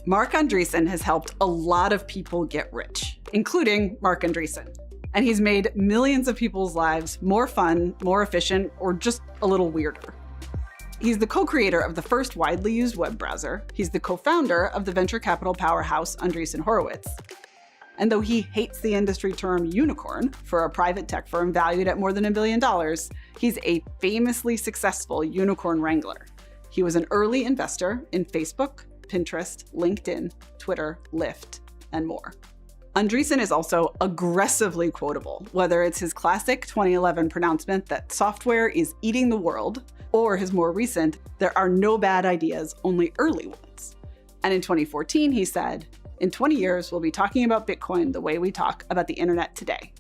Marc Andreessen has helped a lot of people get rich, including Marc Andreessen. And he's made millions of people's lives more fun, more efficient, or just a little weirder. He's the co-creator of the first widely used web browser. He's the co-founder of the venture capital powerhouse Andreessen Horowitz. And though he hates the industry term unicorn for a private tech firm valued at more than $1 billion, he's a famously successful unicorn wrangler. He was an early investor in Facebook, Pinterest, LinkedIn, Twitter, Lyft, and more. Andreessen is also aggressively quotable, whether it's his classic 2011 pronouncement that software is eating the world, or his more recent, there are no bad ideas, only early ones. And in 2014, he said, in 20 years, we'll be talking about Bitcoin the way we talk about the internet today.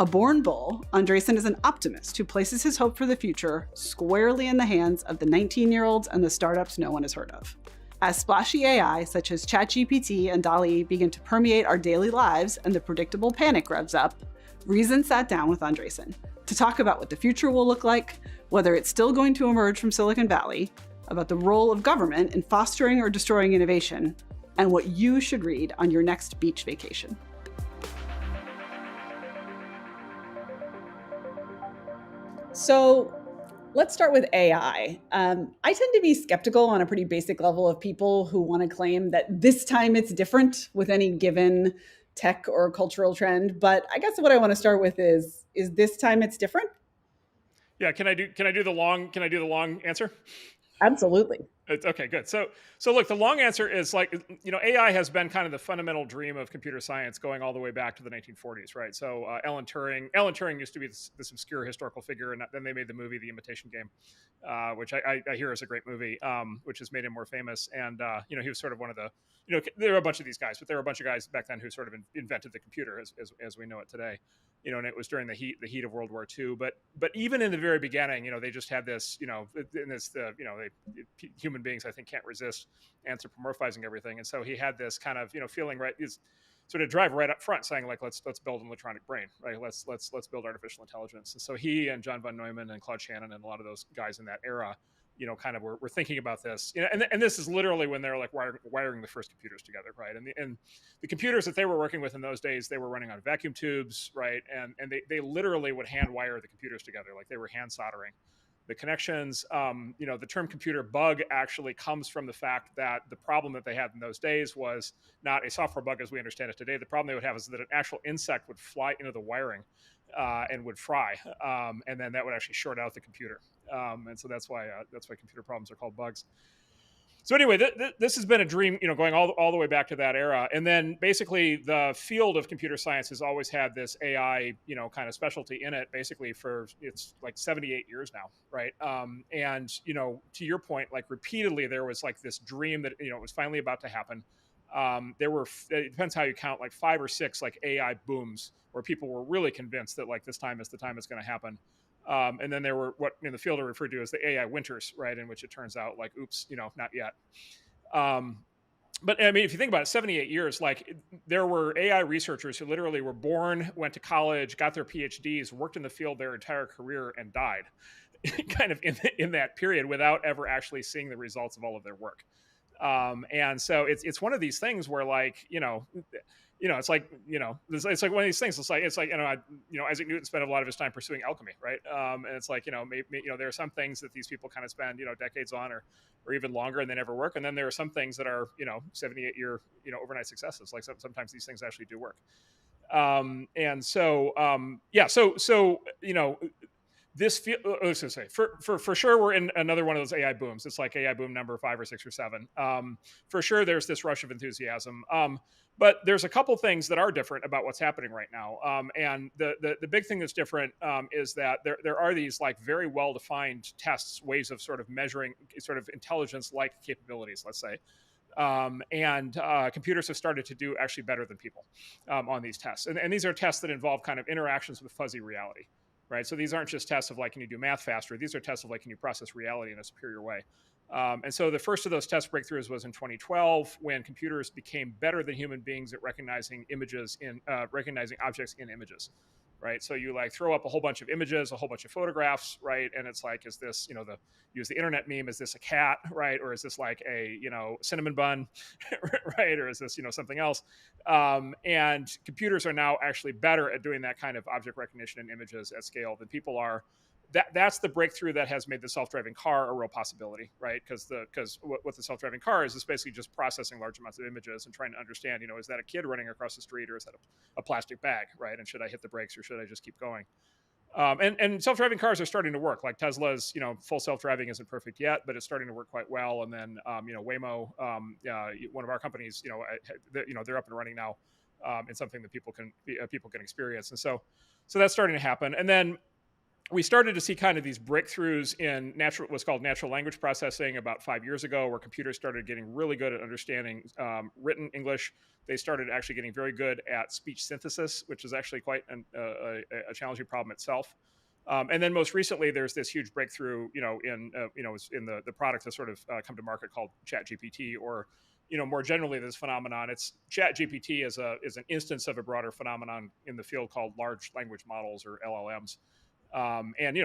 A born bull, Andreessen is an optimist who places his hope for the future squarely in the hands of the 19-year-olds and the startups no one has heard of. As splashy AI, such as ChatGPT and DALL-E, begin to permeate our daily lives and the predictable panic revs up, Reason sat down with Andreessen to talk about what the future will look like, whether it's still going to emerge from Silicon Valley, about the role of government in fostering or destroying innovation, and what you should read on your next beach vacation. So let's start with AI. I tend to be skeptical on a pretty basic level of people who want to claim that this time it's different with any given tech or cultural trend. But I guess what I want to start with is this time it's different? Yeah, can I do the long answer? Absolutely. Okay, good. So look, the long answer is like, AI has been kind of the fundamental dream of computer science going all the way back to the 1940s, right? So Alan Turing used to be this obscure historical figure, and then they made the movie The Imitation Game, which I hear is a great movie, which has made him more famous. And he was sort of one of the, there were a bunch of these guys, but there were a bunch of guys back then who sort of invented the computer as we know it today. And it was during the heat of World War II. But even in the very beginning, they just had this, human beings, I think, can't resist anthropomorphizing everything. And so he had this kind of, feeling right, is sort of drive right up front saying like, let's build an electronic brain, right? Let's build artificial intelligence. And so he and John von Neumann and Claude Shannon and a lot of those guys in that era, kind of were thinking about this, and this is literally when they're like wiring the first computers together, right? And the computers that they were working with in those days, they were running on vacuum tubes, right? And they literally would hand wire the computers together, like they were hand soldering the connections. The term computer bug actually comes from the fact that the problem that they had in those days was not a software bug as we understand it today. The problem they would have is that an actual insect would fly into the wiring and would fry, and then that would actually short out the computer. And so that's why computer problems are called bugs. So anyway, this has been a dream, going all the way back to that era. And then basically the field of computer science has always had this AI, kind of specialty in it, basically for it's like 78 years now, right? And, to your point, like repeatedly, there was like this dream that, it was finally about to happen. There were, it depends how you count, like 5 or 6 like AI booms where people were really convinced that like this time is the time it's going to happen. And then there were what in the field are referred to as the AI winters, right? In which it turns out like, oops, not yet. But I mean, if you think about it, 78 years, like there were AI researchers who literally were born, went to college, got their PhDs, worked in the field their entire career and died kind of in that period without ever actually seeing the results of all of their work. And so it's one of these things where like, it's like, it's like one of these things. It's like, Isaac Newton spent a lot of his time pursuing alchemy, right? And it's like, maybe, there are some things that these people kind of spend, decades on or even longer and they never work. And then there are some things that are, 78-year, overnight successes. Like sometimes these things actually do work. This for sure we're in another one of those AI booms. It's like AI boom number 5 or 6 or 7. For sure, there's this rush of enthusiasm. But there's a couple things that are different about what's happening right now. And the big thing that's different is that there are these like very well-defined tests, ways of sort of measuring sort of intelligence-like capabilities, let's say. And computers have started to do actually better than people on these tests. And these are tests that involve kind of interactions with fuzzy reality. Right. So these aren't just tests of like, can you do math faster? These are tests of like, can you process reality in a superior way? And so the first of those test breakthroughs was in 2012 when computers became better than human beings at recognizing images recognizing objects in images. right? So you like throw up a whole bunch of images, a whole bunch of photographs, right? And it's like, is this, use the internet meme, is this a cat, right? Or is this like a, cinnamon bun, right? Or is this, something else? And computers are now actually better at doing that kind of object recognition in images at scale than people are. That's the breakthrough that has made the self-driving car a real possibility, right? Because what the self-driving car is basically just processing large amounts of images and trying to understand, is that a kid running across the street, or is that a plastic bag, right? And should I hit the brakes, or should I just keep going? And self-driving cars are starting to work. Like Tesla's, full self-driving isn't perfect yet, but it's starting to work quite well. And then, Waymo, one of our companies, they're up and running now, in something that people can experience. And so that's starting to happen. And then we started to see kind of these breakthroughs in what's called natural language processing about 5 years ago, where computers started getting really good at understanding written English. They started actually getting very good at speech synthesis, which is actually quite a challenging problem itself. And then most recently, there's this huge breakthrough, in the product that's sort of come to market called ChatGPT, or more generally, this phenomenon. It's ChatGPT is an instance of a broader phenomenon in the field called large language models, or LLMs. And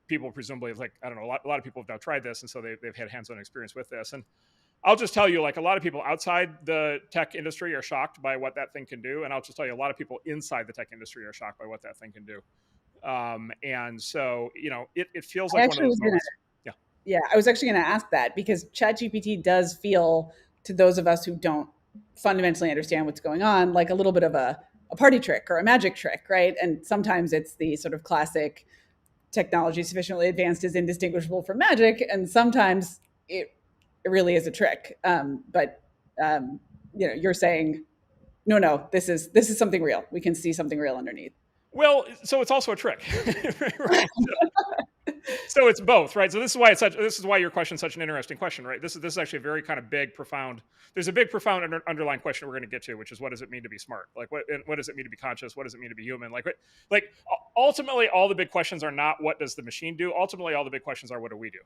people presumably, like, I don't know, a lot of people have now tried this, and so they've had hands-on experience with this. And I'll just tell you, like, a lot of people outside the tech industry are shocked by what that thing can do, and I'll just tell you, a lot of people inside the tech industry are shocked by what that thing can do. And so it feels like one of those moments. Yeah, I was actually going to ask that, because ChatGPT does feel, to those of us who don't fundamentally understand what's going on, like a little bit of a party trick or a magic trick, right? And sometimes it's the sort of classic technology sufficiently advanced is indistinguishable from magic, and sometimes it really is a trick. But you're saying, no, this is something real. We can see something real underneath. Well, so it's also a trick, right? So it's both, right? So this is why your question is such an interesting question, right? This is actually a very kind of big, profound. There's a big, profound underlying question we're going to get to, which is, what does it mean to be smart? Like, what does it mean to be conscious? What does it mean to be human? Like ultimately, all the big questions are not what does the machine do. Ultimately, all the big questions are, what do we do,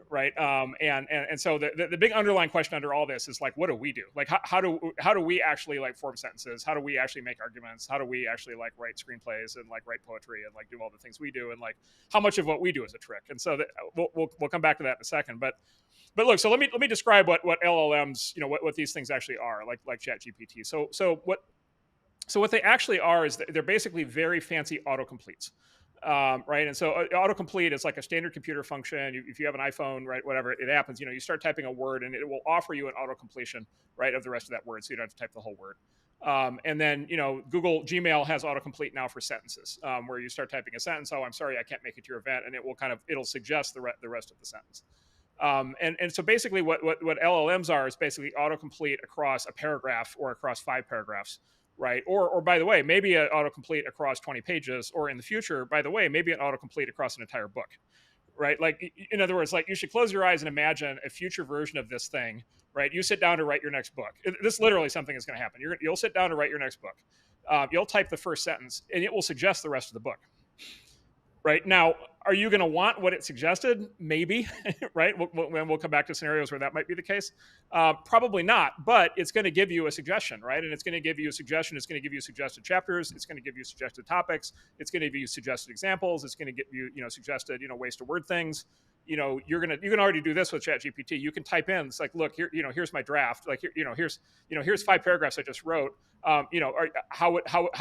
right? And so the big underlying question under all this is, like, what do we do? Like, how do we actually, like, form sentences? How do we actually make arguments? How do we actually, like, write screenplays and, like, write poetry and, like, do all the things we do? And, like, how much of what we do is a trick? And so we'll come back to that in a second. But look, so let me describe what LLMs, what these things actually are, like ChatGPT. So what they actually are is they're basically very fancy autocompletes. Right. And so autocomplete is like a standard computer function. If you have an iPhone, right, whatever, it happens, you start typing a word and it will offer you an autocompletion, right, of the rest of that word. So you don't have to type the whole word. And then, Google Gmail has autocomplete now for sentences, where you start typing a sentence. Oh, I'm sorry, I can't make it to your event. And it will it'll suggest the rest of the sentence. And so basically what LLMs are is basically autocomplete across a paragraph or across 5 paragraphs, right? Or by the way, maybe an autocomplete across 20 pages, or in the future, by the way, maybe an autocomplete across an entire book, right? Like, in other words, like, you should close your eyes and imagine a future version of this thing, right? You sit down to write your next book. This literally something is going to happen. You'll sit down to write your next book. You'll type the first sentence and it will suggest the rest of the book. Right now, are you going to want what it suggested? Maybe, right? We'll come back to scenarios where that might be the case. Probably not, but it's going to give you a suggestion, right? And it's going to give you a suggestion. It's going to give you suggested chapters. It's going to give you suggested topics. It's going to give you suggested examples. It's going to give you, suggested, ways to word things. You can already do this with ChatGPT. You can type in, it's like, look here, here's my draft. Like, here's 5 paragraphs I just wrote. How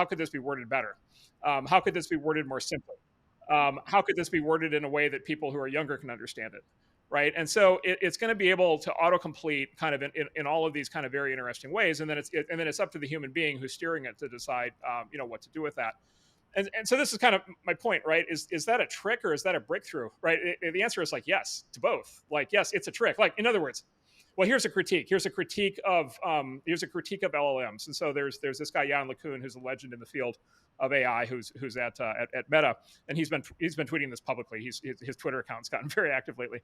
could this be worded better? How could this be worded more simply? How could this be worded in a way that people who are younger can understand it, right? And so it's going to be able to autocomplete kind of in all of these kind of very interesting ways, and then it's up to the human being who's steering it to decide, what to do with that. And so this is kind of my point, right? Is that a trick or is that a breakthrough, right? The answer is, like, yes to both. Like, yes, it's a trick. Like, in other words, well, here's a critique. Here's a critique of LLMs. And so there's this guy Jan LeCun, who's a legend in the field of AI, who's at Meta, and he's been tweeting this publicly. His Twitter account's gotten very active lately,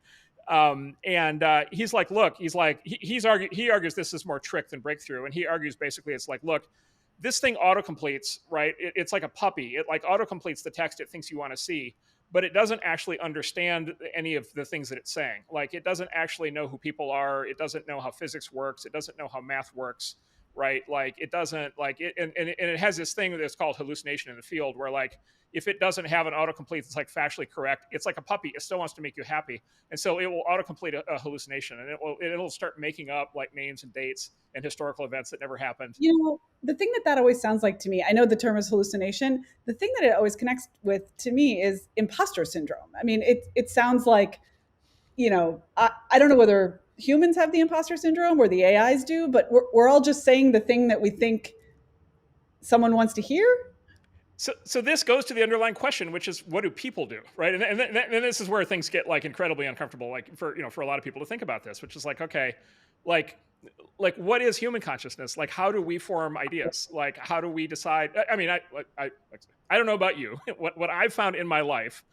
and he's like, look, he argues this is more trick than breakthrough, and he argues basically it's like, look, this thing autocompletes, right? It's like a puppy. It like autocompletes the text it thinks you want to see, but it doesn't actually understand any of the things that it's saying. Like, it doesn't actually know who people are. It doesn't know how physics works. It doesn't know how math works, right? Like it doesn't like it, and it has this thing that's called hallucination in the field, where like if it doesn't have an autocomplete that's like factually correct, it's like a puppy. It still wants to make you happy, and so it will autocomplete a hallucination, and it'll start making up like names and dates and historical events that never happened. The thing that always sounds like to me, I know the term is hallucination. The thing that it always connects with to me is imposter syndrome. I mean, it sounds like, I don't know whether humans have the imposter syndrome or the AIs do, but we're all just saying the thing that we think someone wants to hear. So this goes to the underlying question, which is, what do people do, right? And this is where things get like incredibly uncomfortable, like for a lot of people to think about this, which is like, okay, like what is human consciousness? Like, how do we form ideas? Like, how do we decide? I mean, I don't know about you. What I've found in my life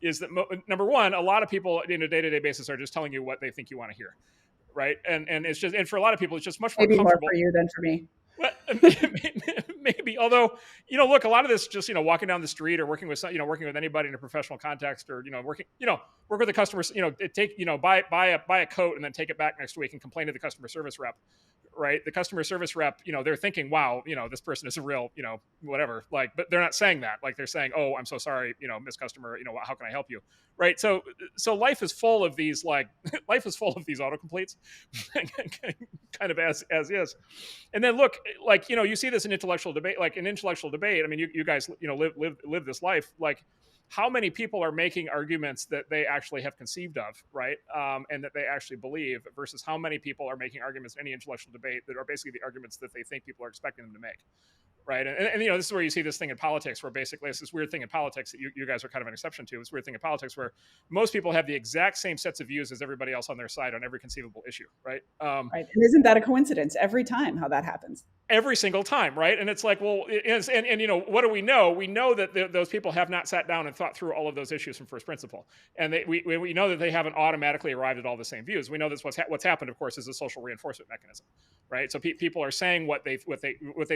is that number one, a lot of people in a day-to-day basis are just telling you what they think you want to hear, right? And it's just, and for a lot of people, it's just much more comfortable. Maybe more for you than for me. Well, maybe. Although, look, a lot of this just, walking down the street or working with, working with anybody in a professional context, or, work with the customers, buy a coat and then take it back next week and complain to the customer service rep, right? The customer service rep, they're thinking, wow, this person is a real, whatever, like, but they're not saying that. Like, they're saying, oh, I'm so sorry, Miss Customer, how can I help you? Right. So life is full of these, like, life is full of these autocompletes kind of as is. And then look, like, you see this in intellectual debate, I mean, you guys, live this life. Like, how many people are making arguments that they actually have conceived of, right? And that they actually believe, versus how many people are making arguments in any intellectual debate that are basically the arguments that they think people are expecting them to make. Right. And this is where you see this thing in politics, where basically it's this weird thing in politics that you guys are kind of an exception to. This weird thing in politics where most people have the exact same sets of views as everybody else on their side on every conceivable issue. Right. Right. And isn't that a coincidence every time how that happens? Every single time. Right. And it's like, well, it is. And what do we know? We know that those people have not sat down and thought through all of those issues from first principle. And we know that they haven't automatically arrived at all the same views. We know that's what's happened, of course, is a social reinforcement mechanism. Right. So people are saying what they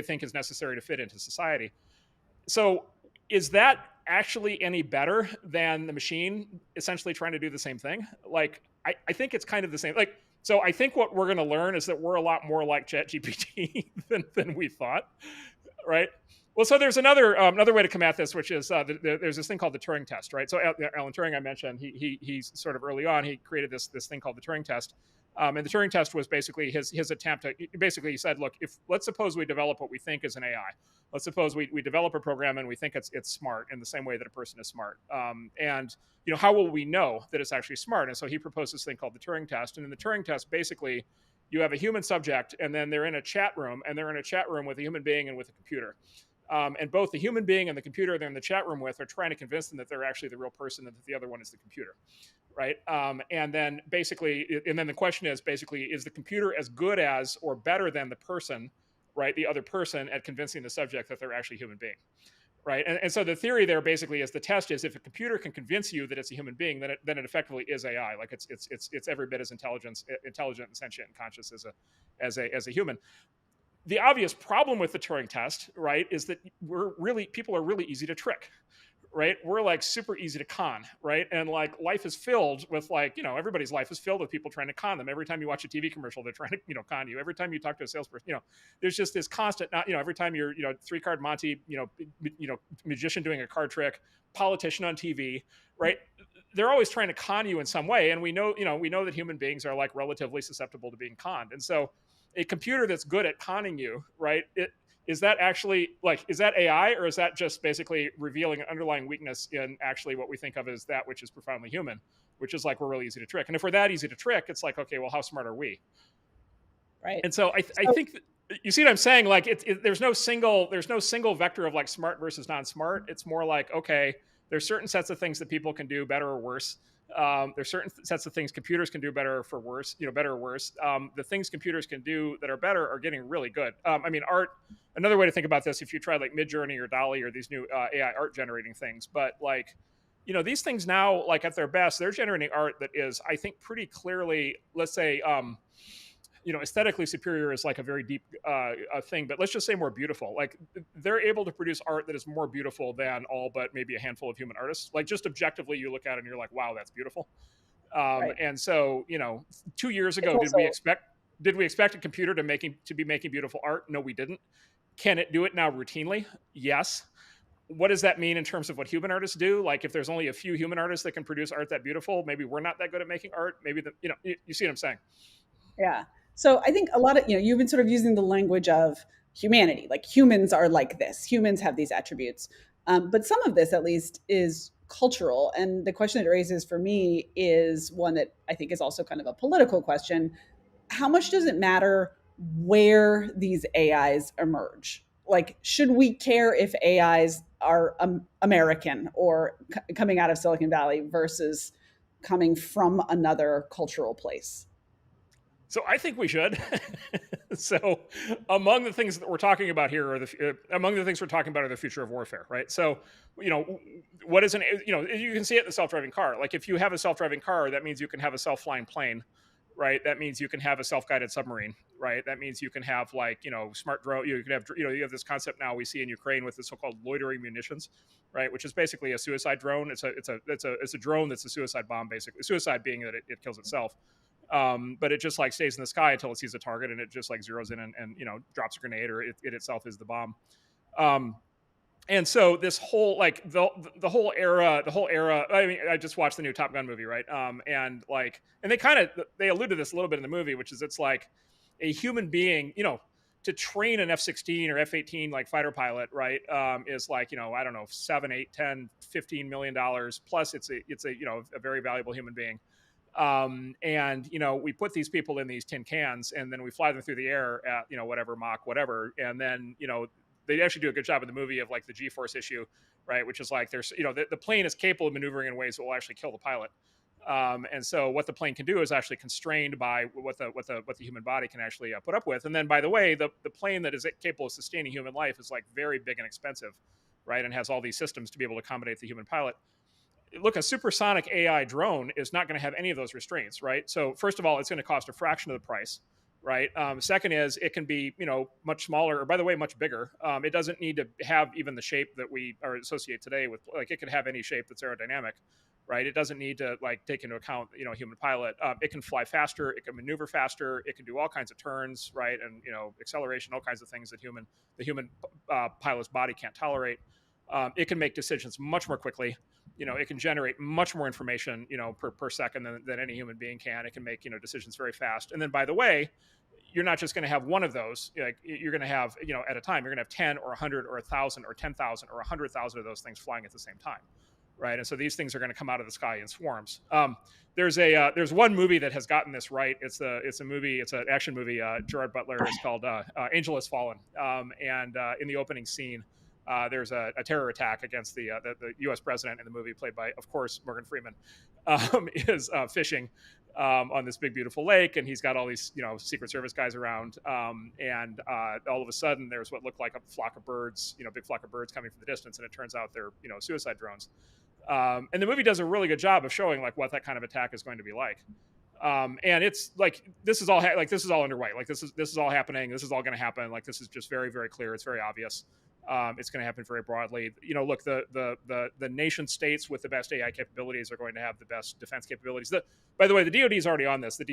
think is necessary to fit into society. So is that actually any better than the machine essentially trying to do the same thing? Like, I think it's kind of the same. Like, so I think what we're going to learn is that we're a lot more like ChatGPT than we thought. Right. Well, so there's another way to come at this, which is there's this thing called the Turing test, right? So Alan Turing, I mentioned, he's sort of early on, he created this thing called the Turing test. And the Turing test was basically his attempt to, basically he said, look, let's suppose we develop what we think is an AI. Let's suppose we develop a program and we think it's smart in the same way that a person is smart. And how will we know that it's actually smart? And so he proposed this thing called the Turing test. And in the Turing test, basically, you have a human subject, and then they're in a chat room, and they're in a chat room with a human being and with a computer. And both the human being and the computer they're in the chat room with are trying to convince them that they're actually the real person and that the other one is the computer, right? And then the question is basically, is the computer as good as or better than the person, right, the other person, at convincing the subject that they're actually a human being, right? And so the theory there basically is, the test is, if a computer can convince you that it's a human being, then it effectively is AI. Like it's every bit as intelligent and sentient and conscious as a human. The obvious problem with the Turing test, right, is that people are really easy to trick, right? We're like super easy to con, right? And like life is filled with everybody's life is filled with people trying to con them. Every time you watch a TV commercial, they're trying to, con you. Every time you talk to a salesperson, there's just this constant, every time you're, 3-card Monty, magician doing a card trick, politician on TV, right? They're always trying to con you in some way. And we know that human beings are like relatively susceptible to being conned. And so a computer that's good at conning you, right? Is that actually is that AI, or is that just basically revealing an underlying weakness in actually what we think of as that which is profoundly human, which is like, we're really easy to trick. And if we're that easy to trick, it's like, okay, well, how smart are we? Right. And so I think that, you see what I'm saying? Like there's no single vector of like smart versus non-smart. It's more like, okay, there's certain sets of things that people can do better or worse. There's certain sets of things computers can do better or worse. The things computers can do that are better are getting really good. I mean, art. Another way to think about this, if you try like Midjourney or DALL-E or these new AI art generating things, but like, these things now, like at their best, they're generating art that is, I think, pretty clearly, let's say, aesthetically superior is like a very deep thing, but let's just say more beautiful. Like they're able to produce art that is more beautiful than all but maybe a handful of human artists. Like just objectively, you look at it and you're like, wow, that's beautiful. Right. And so, 2 years ago, did we expect? did we expect a computer to be making beautiful art? No, we didn't. Can it do it now routinely? Yes. What does that mean in terms of what human artists do? Like, if there's only a few human artists that can produce art that beautiful, maybe we're not that good at making art. Maybe you see what I'm saying? Yeah. So I think a lot of, you've been sort of using the language of humanity, like humans are like this, humans have these attributes. But some of this, at least, is cultural. And the question it raises for me is one that I think is also kind of a political question. How much does it matter where these AIs emerge? Like, should we care if AIs are American or coming out of Silicon Valley versus coming from another cultural place? So I think we should. So among the things that we're talking about here are the future of warfare, right? So, what is you can see it in the self-driving car. Like, if you have a self-driving car, that means you can have a self-flying plane, right? That means you can have a self-guided submarine, right? That means you can have, like, smart drone. You can have, you have this concept now we see in Ukraine with the so-called loitering munitions, right? Which is basically a suicide drone. It's a drone that's a suicide bomb, basically. Suicide being that it kills itself. But it just, like, stays in the sky until it sees a target, and it just, like, zeroes in and drops a grenade, or it itself is the bomb. And so this whole, like, the whole era. I mean, I just watched the new Top Gun movie, right? And they allude to this a little bit in the movie, which is, it's like a human being, to train an F-16 or F-18 like fighter pilot, right? Is like, I don't know, 7, 8, 10, $15 million plus. It's a very valuable human being. And we put these people in these tin cans, and then we fly them through the air at whatever Mach whatever, and then they actually do a good job in the movie of, like, the G-force issue, right? Which is like, there's the plane is capable of maneuvering in ways that will actually kill the pilot. And so what the plane can do is actually constrained by what the human body can actually put up with. And then, by the way, the plane that is capable of sustaining human life is, like, very big and expensive, right? And has all these systems to be able to accommodate the human pilot. Look, a supersonic AI drone is not going to have any of those restraints, right? So first of all, it's going to cost a fraction of the price, right? Second is, it can be, much smaller, or, by the way, much bigger. It doesn't need to have even the shape that we are associate today with. Like, it could have any shape that's aerodynamic, right? It doesn't need to, like, take into account, human pilot. It can fly faster, it can maneuver faster, it can do all kinds of turns, right? And acceleration, all kinds of things that the human pilot's body can't tolerate. It can make decisions much more quickly. It can generate much more information, per second than any human being can. It can make, decisions very fast. And then, by the way, you're not just going to have one of those. Like, you're going to have, at a time, you're going to have 10 or 100 or 1,000 or 10,000 or 100,000 of those things flying at the same time, right? And so these things are going to come out of the sky in swarms. There's one movie that has gotten this right. It's an action movie. Gerard Butler is called Angel Has Fallen. And in the opening scene, there's a terror attack against the U.S. president in the movie, played by, of course, Morgan Freeman, is fishing on this big, beautiful lake, and he's got all these, Secret Service guys around, and all of a sudden, there's what looked like a flock of birds, big flock of birds coming from the distance, and it turns out they're, suicide drones. And the movie does a really good job of showing, like, what that kind of attack is going to be like. And it's like, this is all underway. Like, this is all happening. This is all going to happen. Like, this is just very, very clear. It's very obvious. It's going to happen very broadly. Look, the nation states with the best AI capabilities are going to have the best defense capabilities. By the way, the DoD is already on this. The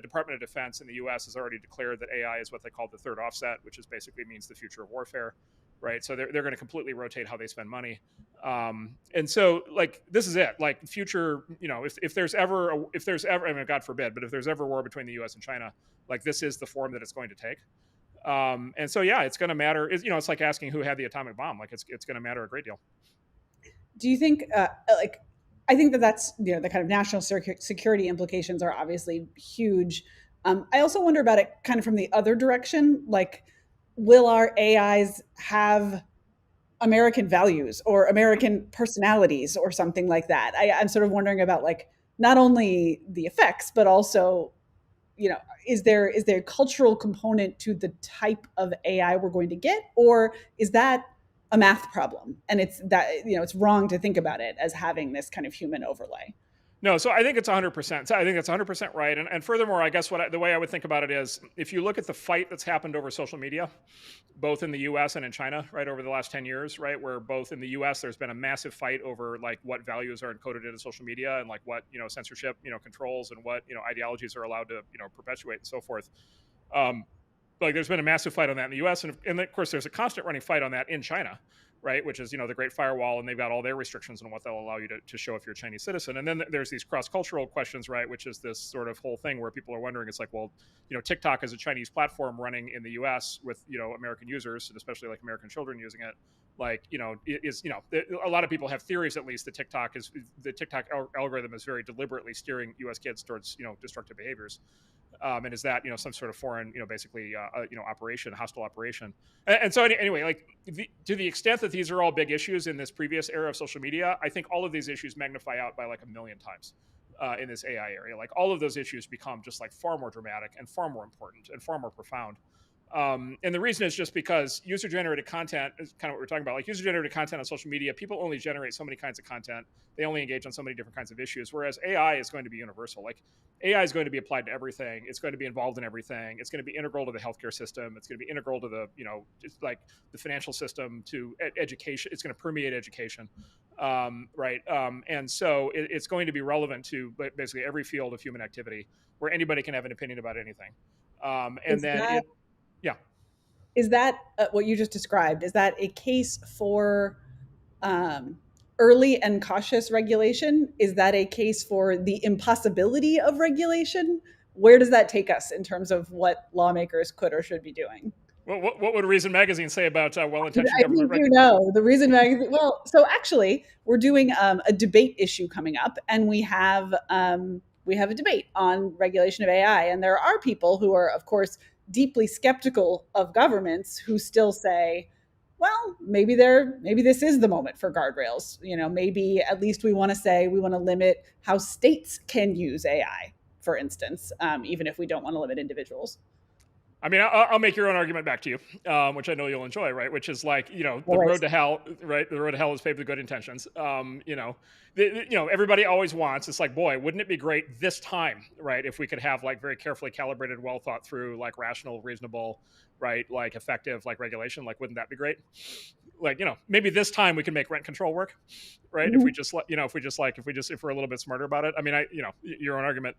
Department of Defense in the U.S. has already declared that AI is what they call the third offset, which is basically means the future of warfare, right? So they're going to completely rotate how they spend money. And so, like, this is it. Like, future, if there's ever, I mean, God forbid, but if there's ever war between the U.S. and China, like, this is the form that it's going to take. And so, yeah, it's going to matter. It's like asking who had the atomic bomb. Like, it's going to matter a great deal. Do you think, I think that's, the kind of national security implications are obviously huge. I also wonder about it kind of from the other direction. Like, will our AIs have American values or American personalities or something like that? I'm sort of wondering about, like, not only the effects, but also, is there a cultural component to the type of AI we're going to get, or is that a math problem? And it's wrong to think about it as having this kind of human overlay. No, so I think it's 100%. So I think it's 100% right. And furthermore, I guess the way I would think about it is, if you look at the fight that's happened over social media, both in the U.S. and in China, right, over the last 10 years, right, where both in the U.S. there's been a massive fight over, like, what values are encoded into social media, and, like, what censorship controls, and what ideologies are allowed to perpetuate, and so forth. Like there's been a massive fight on that in the U.S. and of course there's a constant running fight on that in China, right? Which is the Great Firewall, and they've got all their restrictions on what they'll allow you to show if you're a Chinese citizen. And then there's these cross-cultural questions, right? Which is this sort of whole thing where people are wondering, it's like, well, TikTok is a Chinese platform running in the U.S. with American users, and especially like American children using it. Like a lot of people have theories, at least, that the TikTok algorithm is very deliberately steering U.S. kids towards destructive behaviors. And is that some sort of foreign basically operation, hostile operation. And so anyway, like to the extent that these are all big issues in this previous era of social media, I think all of these issues magnify out by like 1,000,000 times in this AI area. Like all of those issues become just like far more dramatic and far more important and far more profound. And the reason is just because user-generated content is kind of what we're talking about. Like user-generated content on social media, people only generate so many kinds of content. They only engage on so many different kinds of issues, whereas AI is going to be universal. Like AI is going to be applied to everything. It's going to be involved in everything. It's going to be integral to the healthcare system. It's going to be integral to the, just like the financial system, to education. It's going to permeate education, right? And so it's going to be relevant to basically every field of human activity where anybody can have an opinion about anything. Yeah. Is that what you just described? Is that a case for early and cautious regulation? Is that a case for the impossibility of regulation? Where does that take us in terms of what lawmakers could or should be doing? Well, what would Reason Magazine say about well-intentioned government regulation? The Reason Magazine. Well, so actually, we're doing a debate issue coming up, and we have a debate on regulation of AI, and there are people who are, of course, deeply skeptical of governments who still say, well, maybe this is the moment for guardrails. Maybe at least we want to limit how states can use AI, for instance, even if we don't want to limit individuals. I mean, I'll make your own argument back to you, which I know you'll enjoy, right? Which is like, the road to hell, right? The road to hell is paved with good intentions. Everybody always wants, it's like, boy, wouldn't it be great this time, right? If we could have like very carefully calibrated, well thought through, like rational, reasonable, right? Like effective, like regulation, like, wouldn't that be great? Like, maybe this time we can make rent control work, right? Mm-hmm. If we're a little bit smarter about it. I mean, your own argument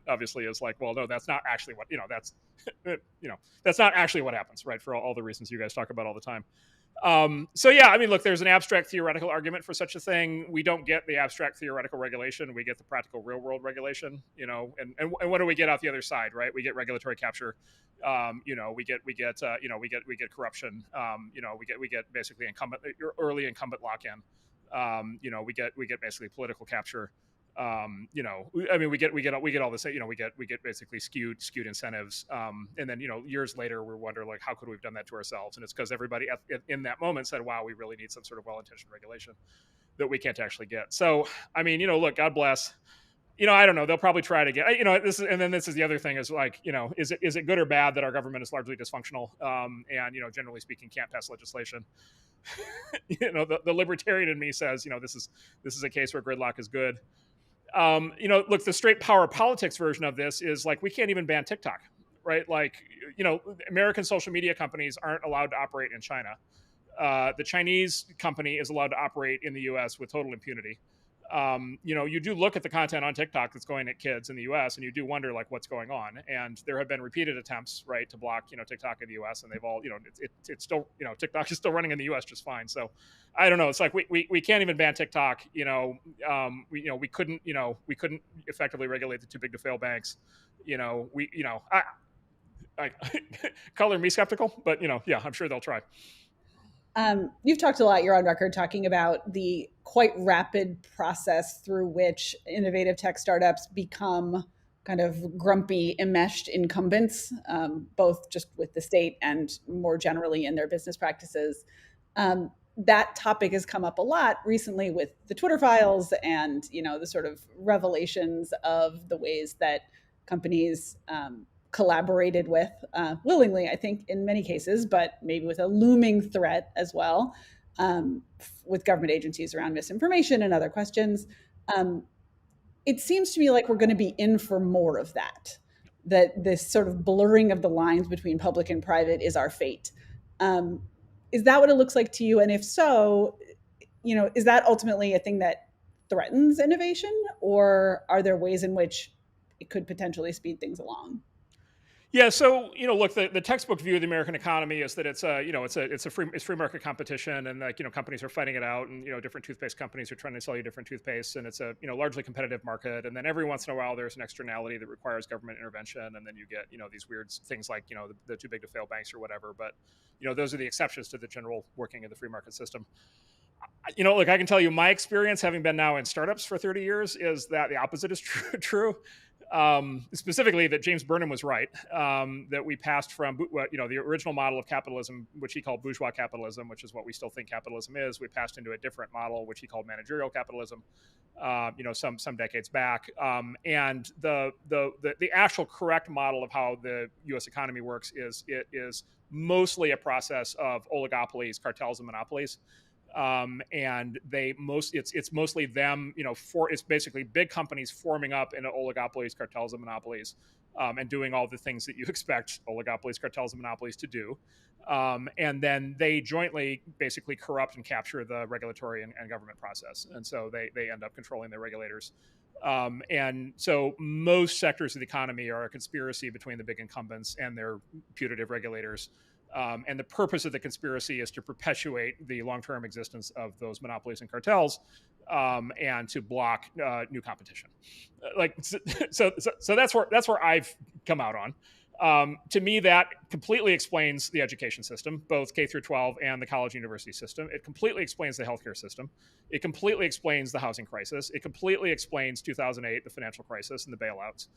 obviously is like, well, no, that's not actually what, that's not actually what happens, right? For all the reasons you guys talk about all the time. So yeah, I mean, look, there's an abstract theoretical argument for such a thing. We don't get the abstract theoretical regulation. We get the practical real world regulation, and what do we get out the other side, right? We get regulatory capture. We get corruption. We get basically early incumbent lock-in. We get basically political capture. We get all this, we get basically skewed incentives. And then, years later, we wonder, like, how could we have done that to ourselves? And it's because everybody in that moment said, wow, we really need some sort of well-intentioned regulation that we can't actually get. So, I mean, look, God bless. I don't know. They'll probably try to get, this is the other thing is like, is it good or bad that our government is largely dysfunctional? And, generally speaking, can't pass legislation. The libertarian in me says, this is a case where gridlock is good. Look, the straight power politics version of this is like, we can't even ban TikTok, right? Like, American social media companies aren't allowed to operate in China. The Chinese company is allowed to operate in the US with total impunity. You do look at the content on TikTok that's going at kids in the US, and you do wonder, like, what's going on. And there have been repeated attempts, right, to block, TikTok in the US, and they've all, it's still, TikTok is still running in the US just fine. So I don't know. It's like, we can't even ban TikTok. We couldn't effectively regulate the too big to fail banks. I color me skeptical, but yeah, I'm sure they'll try. You've talked a lot, you're on record talking about the quite rapid process through which innovative tech startups become kind of grumpy, enmeshed incumbents, both just with the state and more generally in their business practices. That topic has come up a lot recently with the Twitter files and, the sort of revelations of the ways that companies collaborated with willingly, I think, in many cases, but maybe with a looming threat as well, with government agencies around misinformation and other questions. It seems to me like we're going to be in for more of that this sort of blurring of the lines between public and private is our fate. Is that what it looks like to you? And if so, is that ultimately a thing that threatens innovation, or are there ways in which it could potentially speed things along? Yeah, so look, the textbook view of the American economy is that it's a free market competition, and like companies are fighting it out, and different toothpaste companies are trying to sell you different toothpaste, and it's a largely competitive market. And then every once in a while, there's an externality that requires government intervention, and then you get these weird things like the too big to fail banks or whatever. But those are the exceptions to the general working of the free market system. Look, I can tell you my experience, having been now in startups for 30 years, is that the opposite is true. Specifically, that James Burnham was right. That we passed from the original model of capitalism, which he called bourgeois capitalism, which is what we still think capitalism is. We passed into a different model, which he called managerial capitalism. Some decades back, and the actual correct model of how the U.S. economy works is mostly a process of oligopolies, cartels, and monopolies. And it's mostly them, it's basically big companies forming up into oligopolies, cartels, and monopolies, and doing all the things that you expect oligopolies, cartels, and monopolies to do. And then they jointly basically corrupt and capture the regulatory and government process. And so they end up controlling their regulators. And so most sectors of the economy are a conspiracy between the big incumbents and their putative regulators. And the purpose of the conspiracy is to perpetuate the long-term existence of those monopolies and cartels, and to block new competition. So that's where I've come out on. To me, that completely explains the education system, both K through 12 and the college university system. It completely explains the healthcare system. It completely explains the housing crisis. It completely explains 2008, the financial crisis and the bailouts.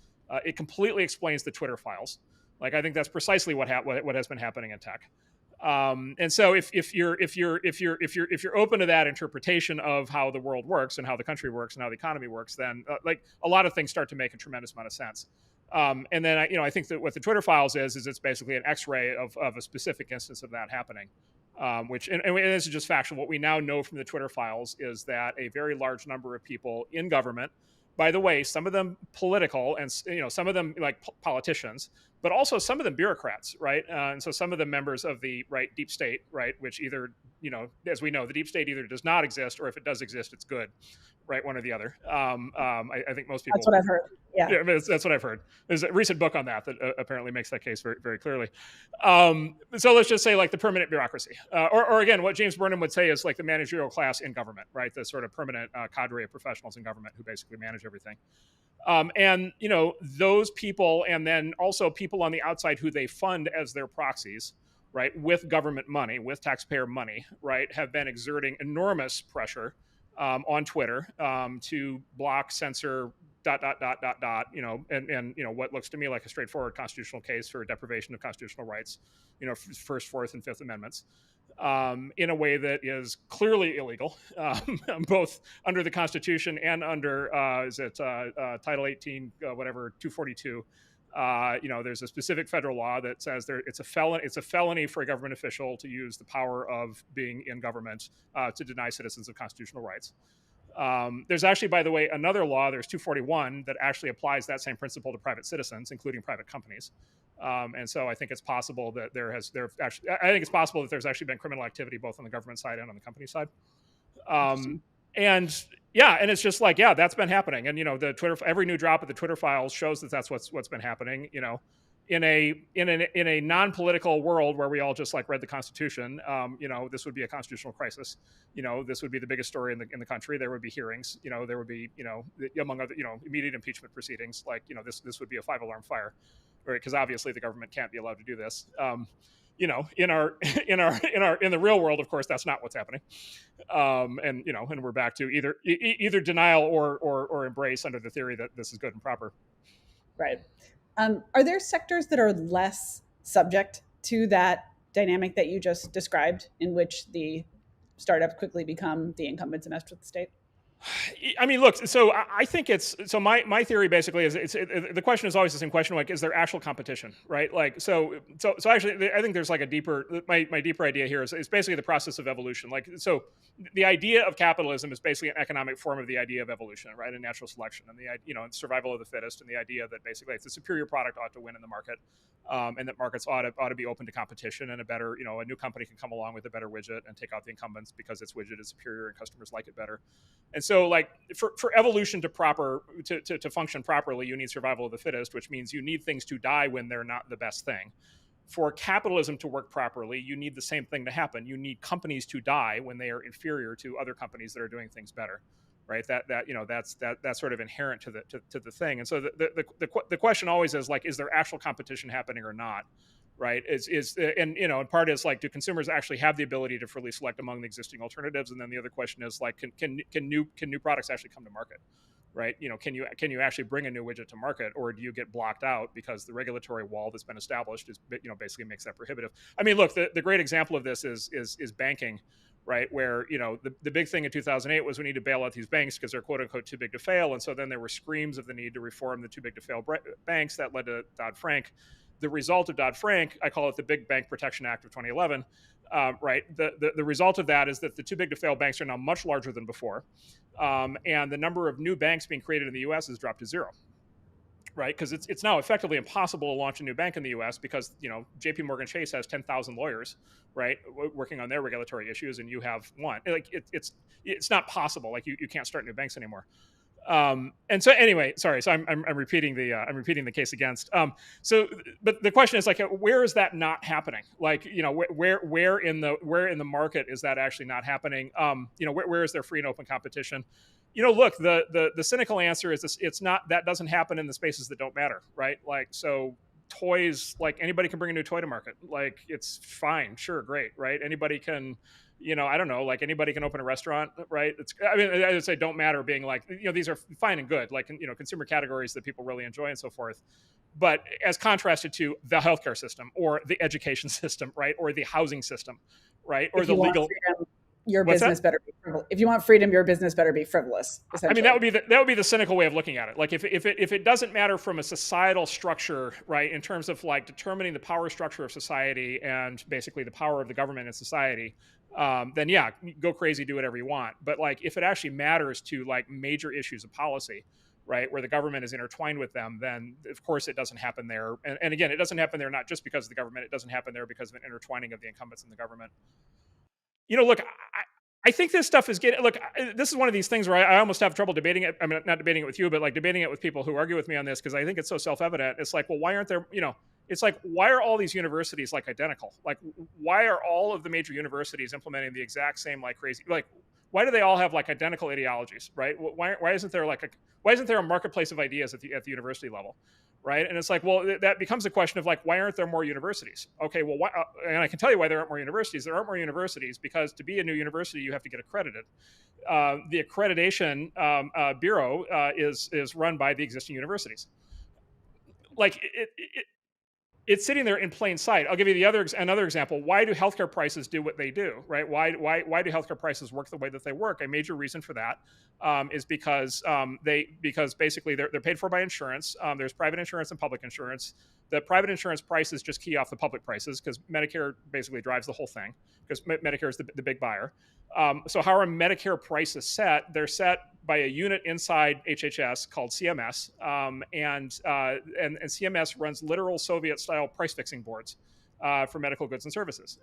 It completely explains the Twitter files. Like, I think that's precisely what has been happening in tech. And so if you're open to that interpretation of how the world works and how the country works and how the economy works, then like a lot of things start to make a tremendous amount of sense. And then I think that what the Twitter files is it's basically an X-ray of a specific instance of that happening. Which this is just factual. What we now know from the Twitter files is that a very large number of people in government, by the way, some of them political and some of them like politicians, but also some of them bureaucrats, right? And so some of them members of the deep state, right, which either as we know, the deep state either does not exist, or if it does exist, it's good, right, one or the other. I think most people. That's what I've heard. Yeah, that's what I've heard. There's a recent book on that apparently makes that case very, very clearly. So let's just say like the permanent bureaucracy, or again, what James Burnham would say is like the managerial class in government, right? The sort of permanent cadre of professionals in government who basically manage everything. And those people, and then also people on the outside who they fund as their proxies, right, with government money, with taxpayer money, right, have been exerting enormous pressure on Twitter to block, censor, ... and what looks to me like a straightforward constitutional case for deprivation of constitutional rights, First, Fourth, and Fifth Amendments, in a way that is clearly illegal, both under the Constitution and under Title 18, 242. There's a specific federal law that says it's a felony for a government official to use the power of being in government to deny citizens of constitutional rights. There's actually, by the way, another law, there's 241, that actually applies that same principle to private citizens, including private companies. And so I think it's possible that there's actually been criminal activity both on the government side and on the company side. And it's just like, that's been happening. And, the Twitter, every new drop of the Twitter files shows that that's what's been happening, in a non-political world where we all just like read the Constitution, this would be a constitutional crisis. This would be the biggest story in the country. There would be hearings. There would be among other immediate impeachment proceedings. Like this would be a 5-alarm fire, right? Because obviously the government can't be allowed to do this. In the real world, of course, that's not what's happening. And we're back to either denial or embrace under the theory that this is good and proper. Right. Are there sectors that are less subject to that dynamic that you just described, in which the startups quickly become the incumbents and mess with the state? I mean, look, so I think my theory basically is the question is always the same question, like, is there actual competition, right? Like, so actually, I think there's like my deeper idea here is basically the process of evolution. Like, so the idea of capitalism is basically an economic form of the idea of evolution, right? And natural selection, and survival of the fittest, and the idea that basically it's a superior product ought to win in the market, and that markets ought to be open to competition, and a new company can come along with a better widget and take out the incumbents because its widget is superior and customers like it better. And So like for evolution to function properly, you need survival of the fittest, which means you need things to die when they're not the best thing. For capitalism to work properly, you need the same thing to happen. You need companies to die when they are inferior to other companies that are doing things better, right? That's sort of inherent to the thing. And so the question always is like, is there actual competition happening or not? Right? And part is like, do consumers actually have the ability to freely select among the existing alternatives? And then the other question is like, can new products actually come to market? Right? Can you actually bring a new widget to market, or do you get blocked out because the regulatory wall that's been established is basically makes that prohibitive? I mean, look, the great example of this is banking, right? Where the big thing in 2008 was we need to bail out these banks because they're quote unquote too big to fail, and so then there were screams of the need to reform the too big to fail banks that led to Dodd-Frank. The result of Dodd-Frank, I call it the Big Bank Protection Act of 2011. Right. The result of that is that the too big to fail banks are now much larger than before. And the number of new banks being created in the US has dropped to zero. Right. Because it's now effectively impossible to launch a new bank in the US because, JP Morgan Chase has 10,000 lawyers, right, working on their regulatory issues, and you have one. Like it's not possible. Like you can't start new banks anymore. And so anyway, sorry. So I'm repeating the case against. But the question is like, where is that not happening? Like, where in the market is that actually not happening? Where is there free and open competition? Look, the cynical answer is this: it's not. That doesn't happen in the spaces that don't matter, right? Like, so toys, like anybody can bring a new toy to market. Like, it's fine, sure, great, right? Anybody can. I don't know, like anybody can open a restaurant, right? I would say don't matter being like, these are fine and good, like, consumer categories that people really enjoy and so forth. But as contrasted to the healthcare system or the education system, right? Or the housing system, right? Or the legal. Freedom, your business better be frivolous. If you want freedom, your business better be frivolous. I mean, that would be the cynical way of looking at it. Like if it doesn't matter from a societal structure, right, in terms of like determining the power structure of society and basically the power of the government in society, then yeah, go crazy, do whatever you want. But like if it actually matters to like major issues of policy, right, where the government is intertwined with them, then of course it doesn't happen there. And again, it doesn't happen there not just because of the government, it doesn't happen there because of an intertwining of the incumbents in the government. Look, I think this stuff is getting, look, this is one of these things where I almost have trouble debating it. I mean, not debating it with you, but like debating it with people who argue with me on this, because I think it's so self-evident. It's like, well, why aren't there, it's like, why are all these universities like identical? Like, why are all of the major universities implementing the exact same like crazy, like, why do they all have like identical ideologies, right? Why isn't there a marketplace of ideas at the university level, right? And it's like, well, that becomes a question of like, why aren't there more universities? Okay, well, why? And I can tell you why there aren't more universities. There aren't more universities because to be a new university, you have to get accredited. The accreditation bureau is run by the existing universities. Like it's sitting there in plain sight. I'll give you another example. Why do healthcare prices do what they do, right? Why do healthcare prices work the way that they work? A major reason for that is because basically they're paid for by insurance. There's private insurance and public insurance. The private insurance prices just key off the public prices because Medicare basically drives the whole thing because Medicare is the big buyer. So how are Medicare prices set? They're set by a unit inside HHS called CMS, and CMS runs literal Soviet-style price-fixing boards for medical goods and services.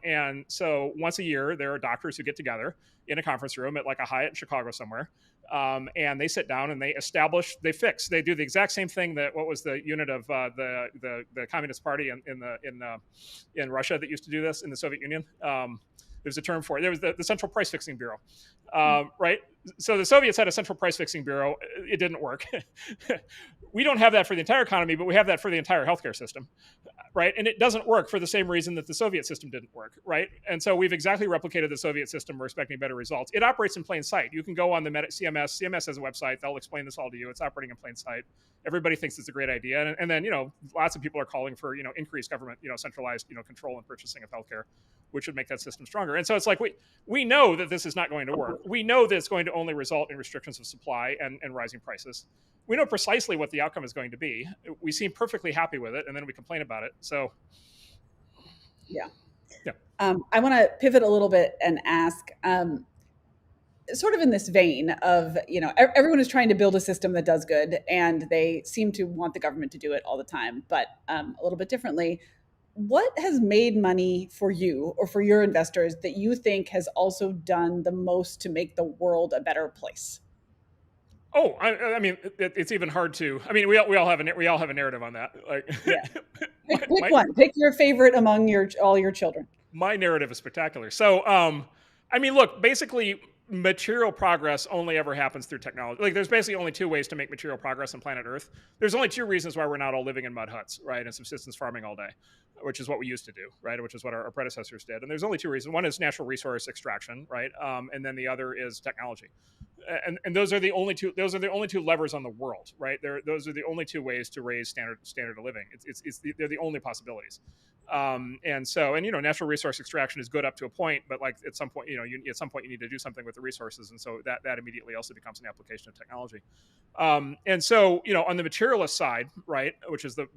And so once a year, there are doctors who get together in a conference room at like a Hyatt in Chicago somewhere, and they sit down and they do the exact same thing that what was the unit of the Communist Party in Russia that used to do this in the Soviet Union. There's a term for it. There was the Central Price Fixing Bureau, right? So the Soviets had a Central Price Fixing Bureau. It didn't work. We don't have that for the entire economy, but we have that for the entire healthcare system, right? And it doesn't work for the same reason that the Soviet system didn't work, right? And so we've exactly replicated the Soviet system. We're expecting better results. It operates in plain sight. You can go on the CMS. CMS has a website. They'll explain this all to you. It's operating in plain sight. Everybody thinks it's a great idea. And then, lots of people are calling for, increased government, centralized, control and purchasing of healthcare, which would make that system stronger. And so it's like, we know that this is not going to work. We know that it's going to only result in restrictions of supply and rising prices. We know precisely what the outcome is going to be. We seem perfectly happy with it, and then we complain about it. So, yeah. I want to pivot a little bit and ask, sort of in this vein of, everyone is trying to build a system that does good, and they seem to want the government to do it all the time, but a little bit differently. what has made money for you or for your investors that you think has also done the most to make the world a better place? Oh, I mean, it's even hard to. I mean, we all have a narrative on that. Like, Yeah. my, Pick my one. Pick your favorite among all your children. my narrative is spectacular. So, I mean, look, basically, material progress only ever happens through technology. Like, there's basically only two ways to make material progress on planet Earth. There's only two reasons why we're not all living in mud huts, right, and subsistence farming all day, which is what we used to do, right, which is what our predecessors did. And there's only two reasons. One is natural resource extraction, right, and then the other is technology. And those are the only two. Those are the only two levers on the world, right? Those are the only two ways to raise standard of living. They're the only possibilities. And so, and natural resource extraction is good up to a point, but like at some point, at some point you need to do something with the resources, and so that immediately also becomes an application of technology. And so, on the materialist side, right, which is the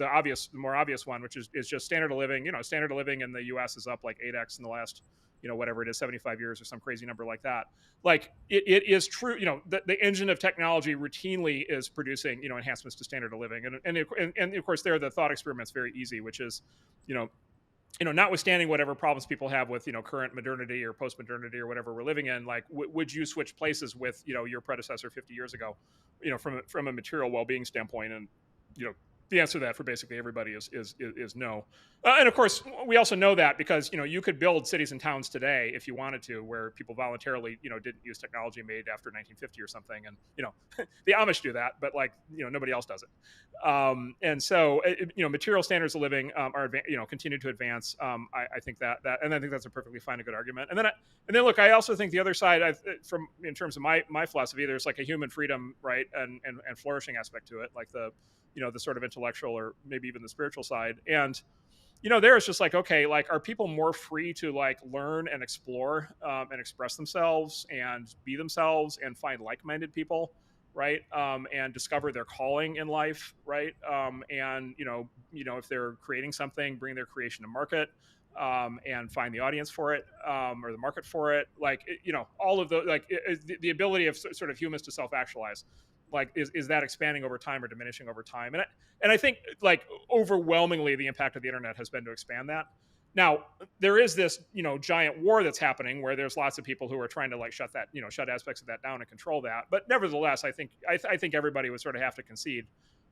more obvious one, which is just standard of living. Standard of living in the U.S. is up like 8x in the last, whatever it is, 75 years or some crazy number like that. Like it is true, the engine of technology routinely is producing, enhancements to standard of living. And of course, there the thought experiment's very easy, which is, notwithstanding whatever problems people have with, current modernity or post-modernity or whatever we're living in, like, would you switch places with, your predecessor 50 years ago, from a material well-being standpoint? And, the answer to that for basically everybody is no. And of course, we also know that because, you could build cities and towns today if you wanted to, where people voluntarily, didn't use technology made after 1950 or something. And, the Amish do that, but like, nobody else does it. And so, material standards of living are, continue to advance. I think that, and I think that's a perfectly fine and good argument. And then look, I also think the other side, in terms of my philosophy, there's like a human freedom, right, and flourishing aspect to it, like the sort of intellectual or maybe even the spiritual side. And, there it's just like, okay, like, are people more free to like learn and explore and express themselves and be themselves and find like-minded people, right? And discover their calling in life, right? And, if they're creating something, bring their creation to market, and find the audience for it, or the market for it. Like, all of the ability of sort of humans to self-actualize, like, is that expanding over time or diminishing over time? And I think, like, overwhelmingly the impact of the internet has been to expand that. Now, there is this, giant war that's happening where there's lots of people who are trying to like shut aspects of that down and control that. But nevertheless, I think everybody would sort of have to concede,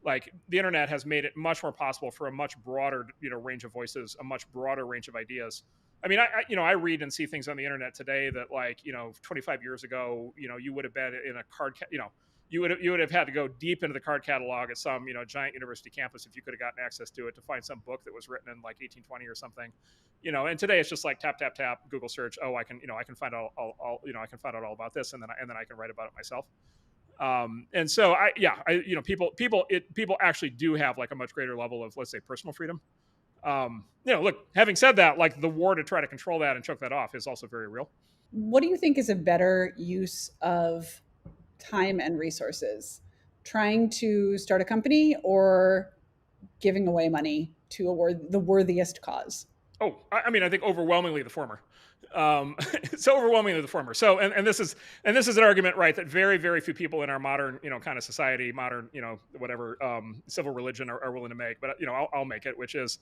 like, the internet has made it much more possible for a much broader, range of voices, a much broader range of ideas. I mean, I read and see things on the internet today that, like, 25 years ago, you would have been in a you would have had to go deep into the card catalog at some, giant university campus if you could have gotten access to it to find some book that was written in like 1820 or something. And today it's just like tap tap tap, Google search. Oh, I can find out all I can find out all about this, and then I can write about it myself. And so people actually do have like a much greater level of, let's say, personal freedom. Look, having said that, like, the war to try to control that and choke that off is also very real. What do you think is a better use of time and resources? Trying to start a company or giving away money to the worthiest cause? Oh, I mean, I think overwhelmingly the former. So overwhelmingly the former. So, and this is an argument, right, that very, very few people in our modern, kind of society, modern, whatever, civil religion are willing to make. But, I'll make it, which is,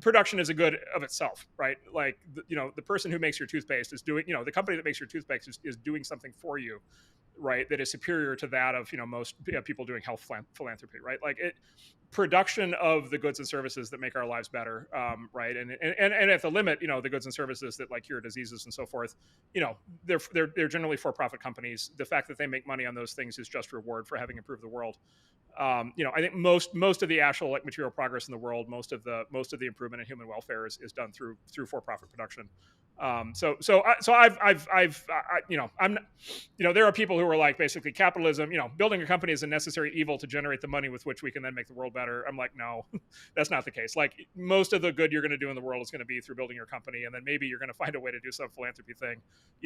production is a good of itself, right? Like, the person who makes your toothpaste is doing, the company that makes your toothpaste is doing something for you, right, that is superior to that of, most people doing health philanthropy, right? Like, production of the goods and services that make our lives better, right, and at the limit, the goods and services that like cure diseases and so forth, they're generally for-profit companies. The fact that they make money on those things is just reward for having improved the world. I think most of the actual, like, material progress in the world, most of the improvement in human welfare is done through for-profit production. I'm there are people who are like, basically, capitalism, building a company is a necessary evil to generate the money with which we can then make the world better. I'm like, no, that's not the case. Like, most of the good you're going to do in the world is going to be through building your company, and then maybe you're going to find a way to do some philanthropy thing.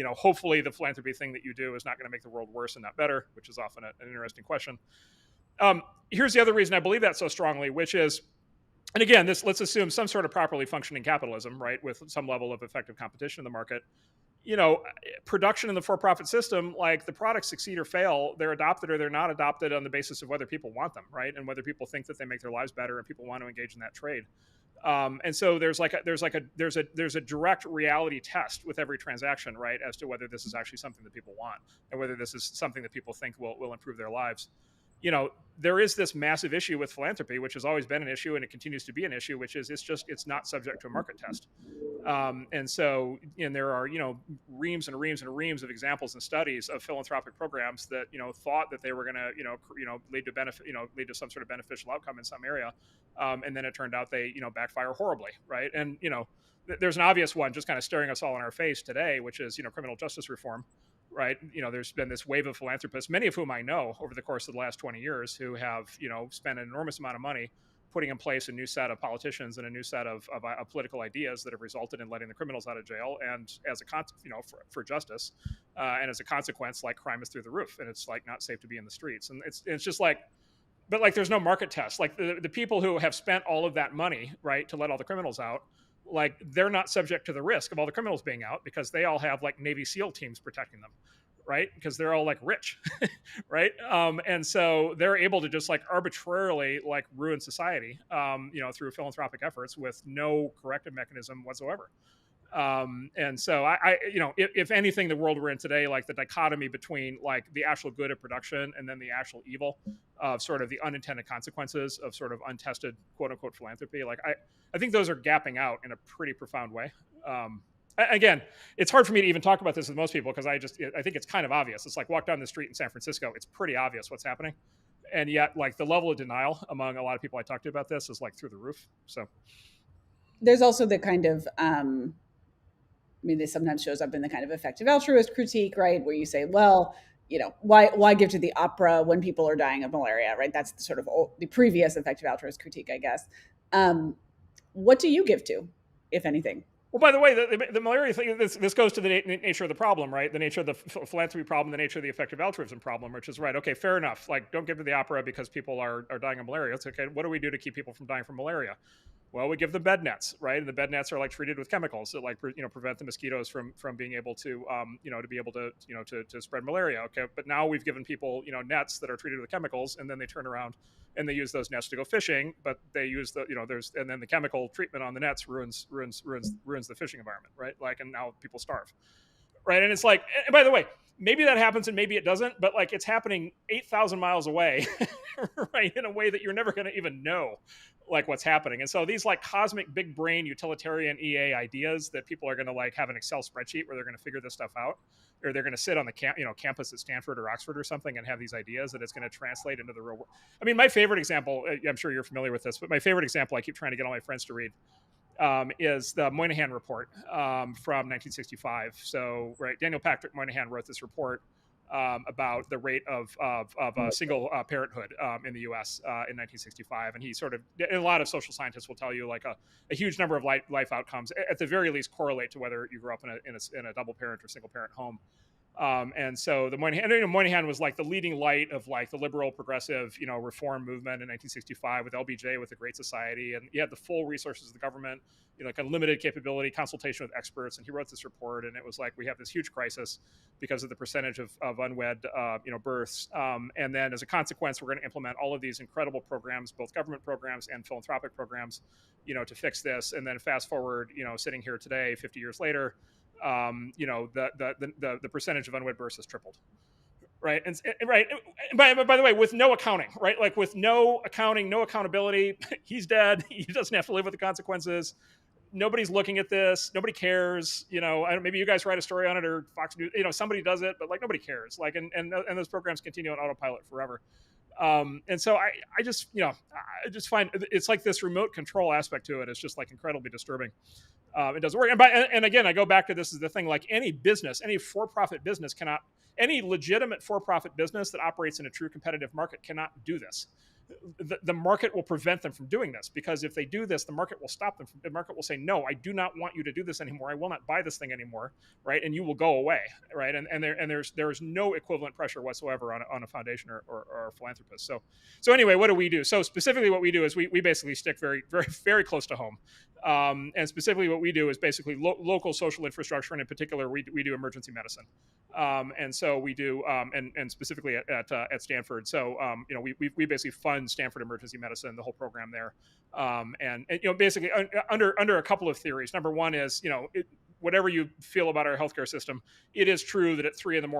Hopefully the philanthropy thing that you do is not going to make the world worse and not better, which is often an interesting question. Here's the other reason I believe that so strongly, which is, and again, let's assume some sort of properly functioning capitalism, right, with some level of effective competition in the market. Production in the for-profit system, like, the products succeed or fail, they're adopted or they're not adopted on the basis of whether people want them, right, and whether people think that they make their lives better and people want to engage in that trade. And so there's a direct reality test with every transaction, right, as to whether this is actually something that people want and whether this is something that people think will improve their lives. There is this massive issue with philanthropy, which has always been an issue, and it continues to be an issue, which is it's not subject to a market test. And there are, reams and reams and reams of examples and studies of philanthropic programs that, thought that they were going to, lead to benefit, lead to some sort of beneficial outcome in some area. And then it turned out they, backfire horribly. Right. And, there's an obvious one just kind of staring us all in our face today, which is, criminal justice reform. Right. There's been this wave of philanthropists, many of whom I know over the course of the last 20 years, who have, spent an enormous amount of money putting in place a new set of politicians and a new set of political ideas that have resulted in letting the criminals out of jail, and as a for justice, and as a consequence, like, crime is through the roof, and it's like not safe to be in the streets, and it's just like, but like there's no market test. Like the people who have spent all of that money, right, to let all the criminals out, like, they're not subject to the risk of all the criminals being out because they all have like Navy SEAL teams protecting them. Right. Because they're all like rich. Right. And so they're able to just like arbitrarily like ruin society, through philanthropic efforts with no corrective mechanism whatsoever. And so if anything, the world we're in today, like the dichotomy between like the actual good of production and then the actual evil of sort of the unintended consequences of sort of untested quote unquote philanthropy, like I think those are gapping out in a pretty profound way. Again, it's hard for me to even talk about this with most people because I think it's kind of obvious. It's like walk down the street in San Francisco. It's pretty obvious what's happening. And yet, like, the level of denial among a lot of people I talked to about this is like through the roof. So there's also the kind of, this sometimes shows up in the kind of effective altruist critique, right? Where you say, well, why give to the opera when people are dying of malaria, right? That's the sort of the previous effective altruist critique, I guess. What do you give to, if anything? Well, by the way, the malaria thing, this goes to the nature of the problem, right? The nature of the philanthropy problem, the nature of the effective altruism problem, which is, right, okay, fair enough. Like, don't give to the opera because people are dying of malaria. It's okay. What do we do to keep people from dying from malaria? Well, we give them bed nets, right? And the bed nets are like treated with chemicals that like, prevent the mosquitoes from being able to, to be able to, to spread malaria. Okay. But now we've given people, nets that are treated with chemicals, and then they turn around and they use those nets to go fishing, but they use and then the chemical treatment on the nets ruins the fishing environment, right? Like, and now people starve, right? And it's like, and by the way, maybe that happens and maybe it doesn't, but like it's happening 8,000 miles away, right? In a way that you're never going to even know like what's happening. And so these like cosmic big brain utilitarian EA ideas that people are going to like have an Excel spreadsheet where they're going to figure this stuff out, or they're going to sit on the campus at Stanford or Oxford or something and have these ideas that it's going to translate into the real world. I mean, my favorite example, I'm sure you're familiar with this, but my favorite example I keep trying to get all my friends to read is the Moynihan report from 1965. So, right, Daniel Patrick Moynihan wrote this report about the rate of single parenthood in the U.S. In 1965, and he sort of, a lot of social scientists will tell you like a huge number of life outcomes at the very least correlate to whether you grew up in a double parent or single parent home. And so the Moynihan was like the leading light of like the liberal progressive, reform movement in 1965 with LBJ, with the Great Society. And he had the full resources of the government, like unlimited capability, consultation with experts. And he wrote this report, and it was like, we have this huge crisis because of the percentage of unwed, births. And then as a consequence, we're going to implement all of these incredible programs, both government programs and philanthropic programs, to fix this. And then fast forward, sitting here today, 50 years later, the percentage of unwed births has tripled, right? And right. By the way, with no accounting, right? Like with no accounting, no accountability, he's dead. He doesn't have to live with the consequences. Nobody's looking at this. Nobody cares. Maybe you guys write a story on it, or Fox News. Somebody does it, but like nobody cares. Like, and those programs continue on autopilot forever. And so I just find it's like this remote control aspect to it. It's just like incredibly disturbing. It doesn't work. And again, I go back to this is the thing, like any business, any for-profit business any legitimate for-profit business that operates in a true competitive market cannot do this. The market will prevent them from doing this, because if they do this, the market will stop them. The market will say, no, I do not want you to do this anymore. I will not buy this thing anymore. Right. And you will go away. Right. And there's no equivalent pressure whatsoever on a foundation or a philanthropist. So anyway, what do we do? So specifically what we do is we basically stick very, very, very close to home. And specifically what we do is basically local social infrastructure. And in particular, we do emergency medicine. And so we do, and specifically at Stanford. So, we basically fund runs Stanford Emergency Medicine, the whole program there. And basically under a couple of theories. Number one is, whatever you feel about our healthcare system, it is true that at 3 a.m,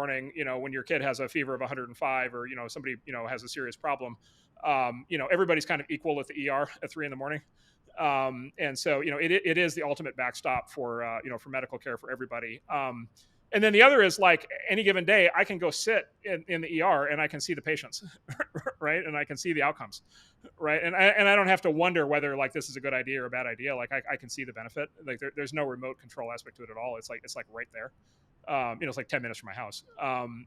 when your kid has a fever of 105, or somebody has a serious problem, everybody's kind of equal at the ER at 3 a.m. And so it is the ultimate backstop for for medical care for everybody. And then the other is, like, any given day, I can go sit in the ER and I can see the patients, right? And I can see the outcomes, right? And I don't have to wonder whether, like, this is a good idea or a bad idea. Like, I can see the benefit. Like, there's no remote control aspect to it at all. It's like right there. It's like 10 minutes from my house.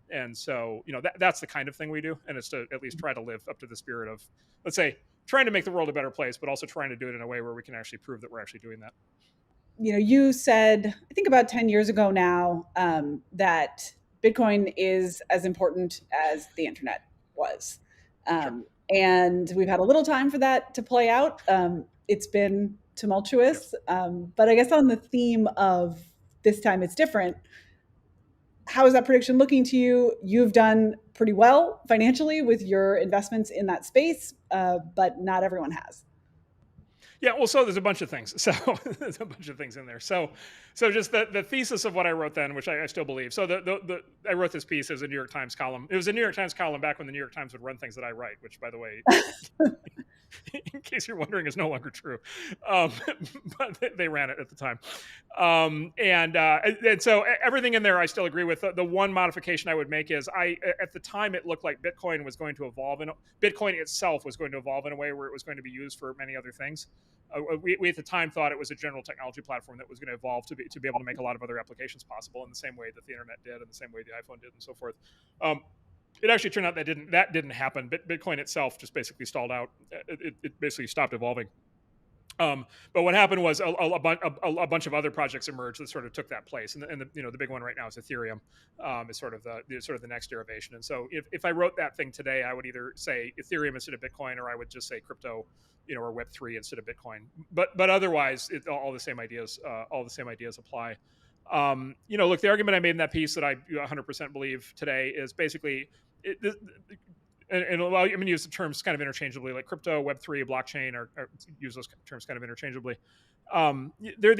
And so, that's the kind of thing we do. And it's to at least try to live up to the spirit of, let's say, trying to make the world a better place, but also trying to do it in a way where we can actually prove that we're actually doing that. You said, I think about 10 years ago now, that Bitcoin is as important as the internet was. Sure. And we've had a little time for that to play out. It's been tumultuous. But I guess on the theme of this time it's different, how is that prediction looking to you? You've done pretty well financially with your investments in that space, but not everyone has. Yeah, well, so there's a bunch of things. So there's a bunch of things in there. So just the thesis of what I wrote then, which I still believe. So I wrote this piece as a New York Times column. It was a New York Times column back when the New York Times would run things that I write, which, by the way, in case you're wondering, is no longer true. But they ran it at the time. And so everything in there I still agree with. The one modification I would make is, at the time it looked like Bitcoin was going to evolve, and Bitcoin itself was going to evolve in a way where it was going to be used for many other things. We at the time thought it was a general technology platform that was going to evolve to be able to make a lot of other applications possible in the same way that the internet did, and the same way the iPhone did, and so forth. It actually turned out that didn't happen. Bitcoin itself just basically stalled out. It basically stopped evolving. But what happened was a bunch of other projects emerged that sort of took that place, and the big one right now is Ethereum. Is sort of the next derivation. And so if I wrote that thing today, I would either say Ethereum instead of Bitcoin, or I would just say crypto, or Web3 instead of Bitcoin. But otherwise, all the same ideas apply. Look, the argument I made in that piece that I 100% believe today is basically, and I'm going to use the terms kind of interchangeably, like crypto, Web3, blockchain, or use those terms kind of interchangeably. They're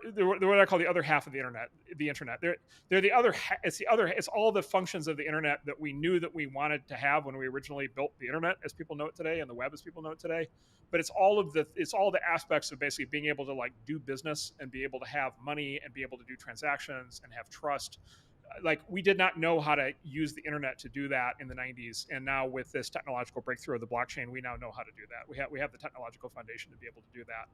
what I call the other half of the internet. They're the other. It's all the functions of the internet that we knew that we wanted to have when we originally built the internet as people know it today, and the web as people know it today. But it's all the aspects of basically being able to, like, do business and be able to have money and be able to do transactions and have trust. Like, we did not know how to use the internet to do that in the 90s, and now with this technological breakthrough of the blockchain, we now know how to do that. We have the technological foundation to be able to do that.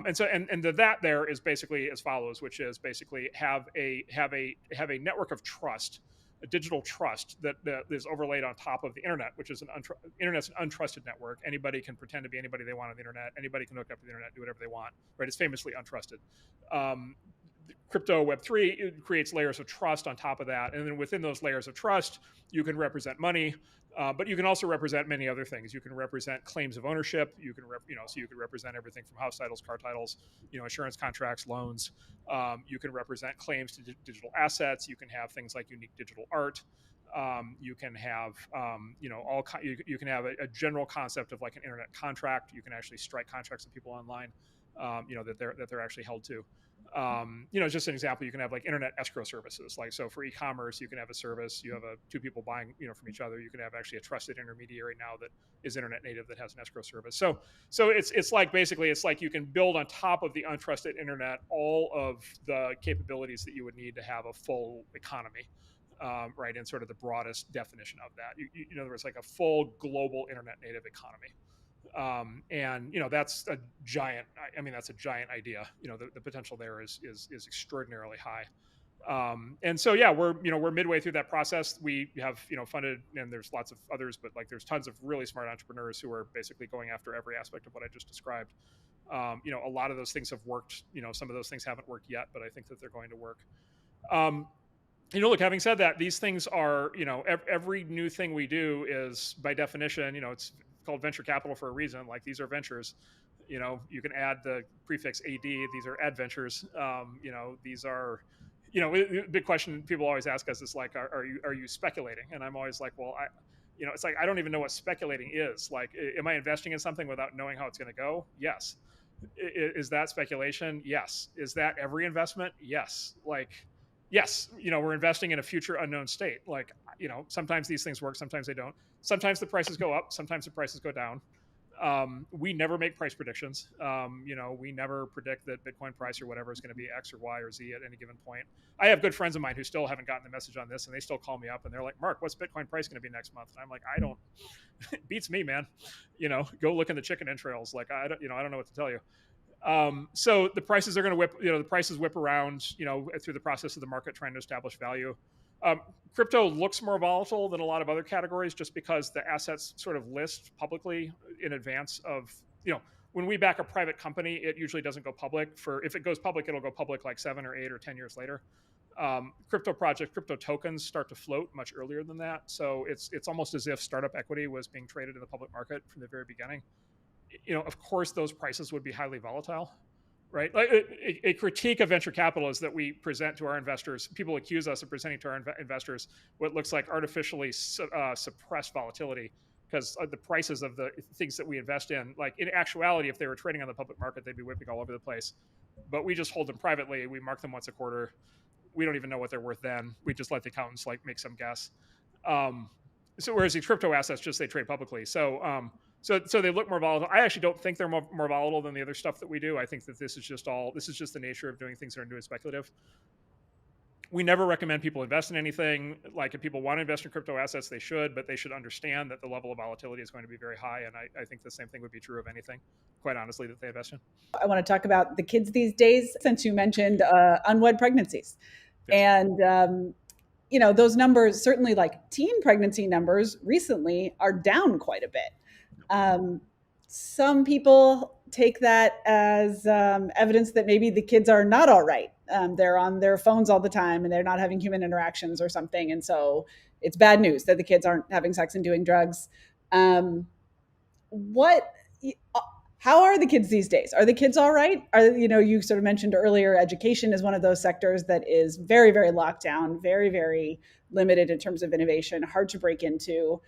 And so that there is basically as follows, which is basically have a network of trust, a digital trust that is overlaid on top of the internet, which is internet's an untrusted network. Anybody can pretend to be anybody they want on the internet. Anybody can hook up to the internet, do whatever they want. Right? It's famously untrusted. Crypto, Web3, it creates layers of trust on top of that, and then within those layers of trust, you can represent money, but you can also represent many other things. You can represent claims of ownership. You can so you can represent everything from house titles, car titles, insurance contracts, loans. You can represent claims to digital assets. You can have things like unique digital art. You can have you can have a general concept of, like, an internet contract. You can actually strike contracts with people online, that they're actually held to. Just an example, you can have, like, internet escrow services. Like, so for e-commerce, you can have a service, you have two people buying, from each other. You can have actually a trusted intermediary now that is internet native that has an escrow service. So it's like, basically, it's like you can build on top of the untrusted internet all of the capabilities that you would need to have a full economy. Right, in sort of the broadest definition of that. In other words, like a full global internet native economy. And that's a giant. That's a giant idea. The potential there is extraordinarily high. And so we're midway through that process. We have funded, and there's lots of others, but, like, there's tons of really smart entrepreneurs who are basically going after every aspect of what I just described. A lot of those things have worked. Some of those things haven't worked yet, but I think that they're going to work. Look, having said that, these things are, every new thing we do is, by definition, it's called venture capital for a reason. Like, these are ventures. You can add the prefix AD. These are adventures. These are, big question people always ask us is, like, are you speculating? And I'm always like, well, It's like, I don't even know what speculating is. Like, am I investing in something without knowing how it's going to go? Yes. Is that speculation? Yes. Is that every investment? Yes. Like, yes, we're investing in a future unknown state. Like, sometimes these things work, sometimes they don't. Sometimes the prices go up, sometimes the prices go down. We never make price predictions. We never predict that Bitcoin price or whatever is going to be X or Y or Z at any given point. I have good friends of mine who still haven't gotten the message on this, and they still call me up and they're like, Mark, what's Bitcoin price going to be next month? And I'm like, I don't, it beats me, man. Go look in the chicken entrails. Like, I don't know what to tell you. So the prices are going to whip around, through the process of the market trying to establish value. Crypto looks more volatile than a lot of other categories just because the assets sort of list publicly in advance of, when we back a private company, it usually doesn't go public. If it goes public, it'll go public like 7 or 8 or 10 years later. Crypto projects, crypto tokens start to float much earlier than that. So it's almost as if startup equity was being traded in the public market from the very beginning. Of course, those prices would be highly volatile, right? Like a critique of venture capital is that we present to our investors, people accuse us of presenting to our investors what looks like artificially suppressed volatility, because the prices of the things that we invest in, like in actuality, if they were trading on the public market, they'd be whipping all over the place. But we just hold them privately. We mark them once a quarter. We don't even know what they're worth then. We just let the accountants make some guess. So whereas these crypto assets, they trade publicly. So they look more volatile. I actually don't think they're more volatile than the other stuff that we do. I think that this is just the nature of doing things that are new and speculative. We never recommend people invest in anything. Like, if people want to invest in crypto assets, they should, but they should understand that the level of volatility is going to be very high. And I think the same thing would be true of anything, quite honestly, that they invest in. I want to talk about the kids these days, since you mentioned unwed pregnancies. Yes. And, those numbers, certainly like teen pregnancy numbers recently, are down quite a bit. Some people take that as evidence that maybe the kids are not all right. They're on their phones all the time and they're not having human interactions or something. And so it's bad news that the kids aren't having sex and doing drugs. How are the kids these days? Are the kids all right? You sort of mentioned earlier, education is one of those sectors that is very, very locked down, very, very limited in terms of innovation, hard to break into.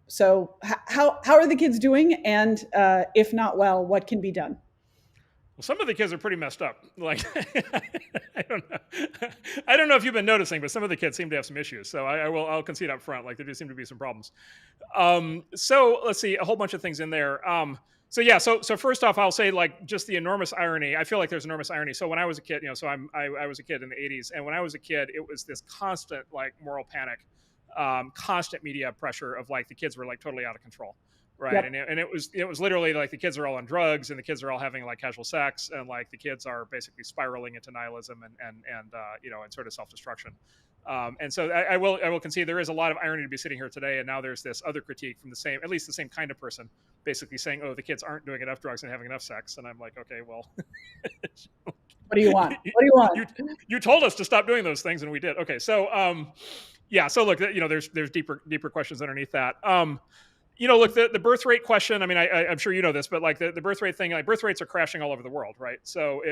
So how are the kids doing? And if not well, what can be done? Well, some of the kids are pretty messed up. Like, I don't know. I don't know if you've been noticing, but some of the kids seem to have some issues. So I'll concede up front. Like, there do seem to be some problems. So let's see, a whole bunch of things in there. So first off, I'll say, like, just the enormous irony. I feel like there's enormous irony. So when I was a kid, I was a kid in the 80s, and when I was a kid, it was this constant, like, moral panic, constant media pressure of, like, the kids were, like, totally out of control. Right. Yep. And it was literally like the kids are all on drugs and the kids are all having, like, casual sex, and, like, the kids are basically spiraling into nihilism and sort of self-destruction. And so I will concede there is a lot of irony to be sitting here today. And now there's this other critique from at least the same kind of person, basically saying, oh, the kids aren't doing enough drugs and having enough sex. And I'm like, okay, well, what do you want? What do you want? You told us to stop doing those things and we did. Okay. So, so look, there's deeper questions underneath that. Look, the birth rate question, I mean, I'm sure you know this, but, like, the birth rate thing, like, birth rates are crashing all over the world, right? So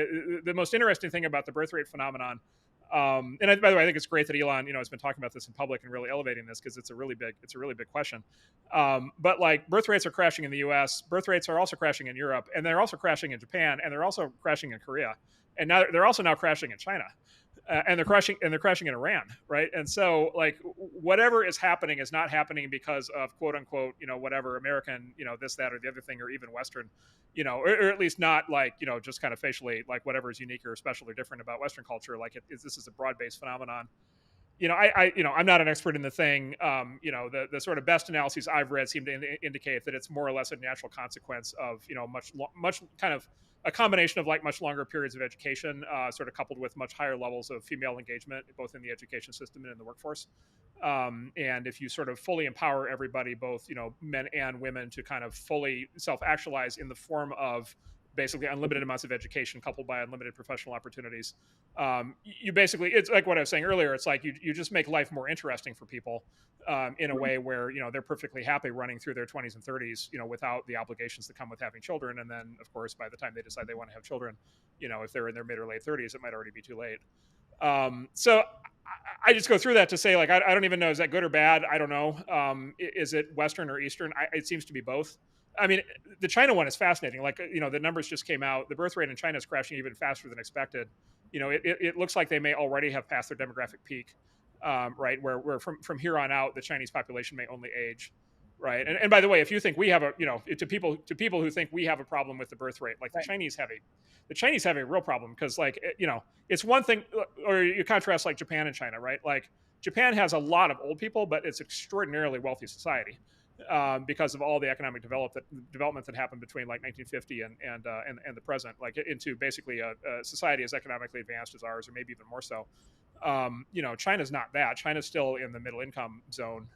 the most interesting thing about the birth rate phenomenon, by the way, I think it's great that Elon, has been talking about this in public and really elevating this, because it's a really big question. But, like, birth rates are crashing in the US, birth rates are also crashing in Europe, and they're also crashing in Japan, and they're also crashing in Korea. And now they're also crashing in China. And they're crashing in Iran, right? And so, like, whatever is happening is not happening because of, quote unquote, whatever American, this, that, or the other thing, or even Western, or at least not, like, just kind of facially, like, whatever is unique or special or different about Western culture. Like, this is a broad-based phenomenon. I'm not an expert in the thing. The sort of best analyses I've read seem to indicate that it's more or less a natural consequence of, much kind of a combination of, like, much longer periods of education, sort of coupled with much higher levels of female engagement, both in the education system and in the workforce. And if you sort of fully empower everybody, both, men and women, to kind of fully self-actualize in the form of basically unlimited amounts of education coupled by unlimited professional opportunities, you basically, it's like what I was saying earlier, it's like you just make life more interesting for people, in a way where, they're perfectly happy running through their 20s and 30s, without the obligations that come with having children. And then, of course, by the time they decide they want to have children, if they're in their mid or late 30s, it might already be too late. So I just go through that to say, like, I don't even know, is that good or bad? I don't know. Is it Western or Eastern? It seems to be both. I mean, the China one is fascinating. Like, the numbers just came out. The birth rate in China is crashing even faster than expected. It looks like they may already have passed their demographic peak, right? Where from here on out, the Chinese population may only age, right? And by the way, if you think we have to people who think we have a problem with the birth rate, like Right. the Chinese have a real problem, because like, it's one thing, or you contrast like Japan and China, right? Like, Japan has a lot of old people, but it's extraordinarily wealthy society, because of all the economic development that happened between like 1950 and the present, like into basically a society as economically advanced as ours, or maybe even more so. China's not that. China's still in the middle income zone,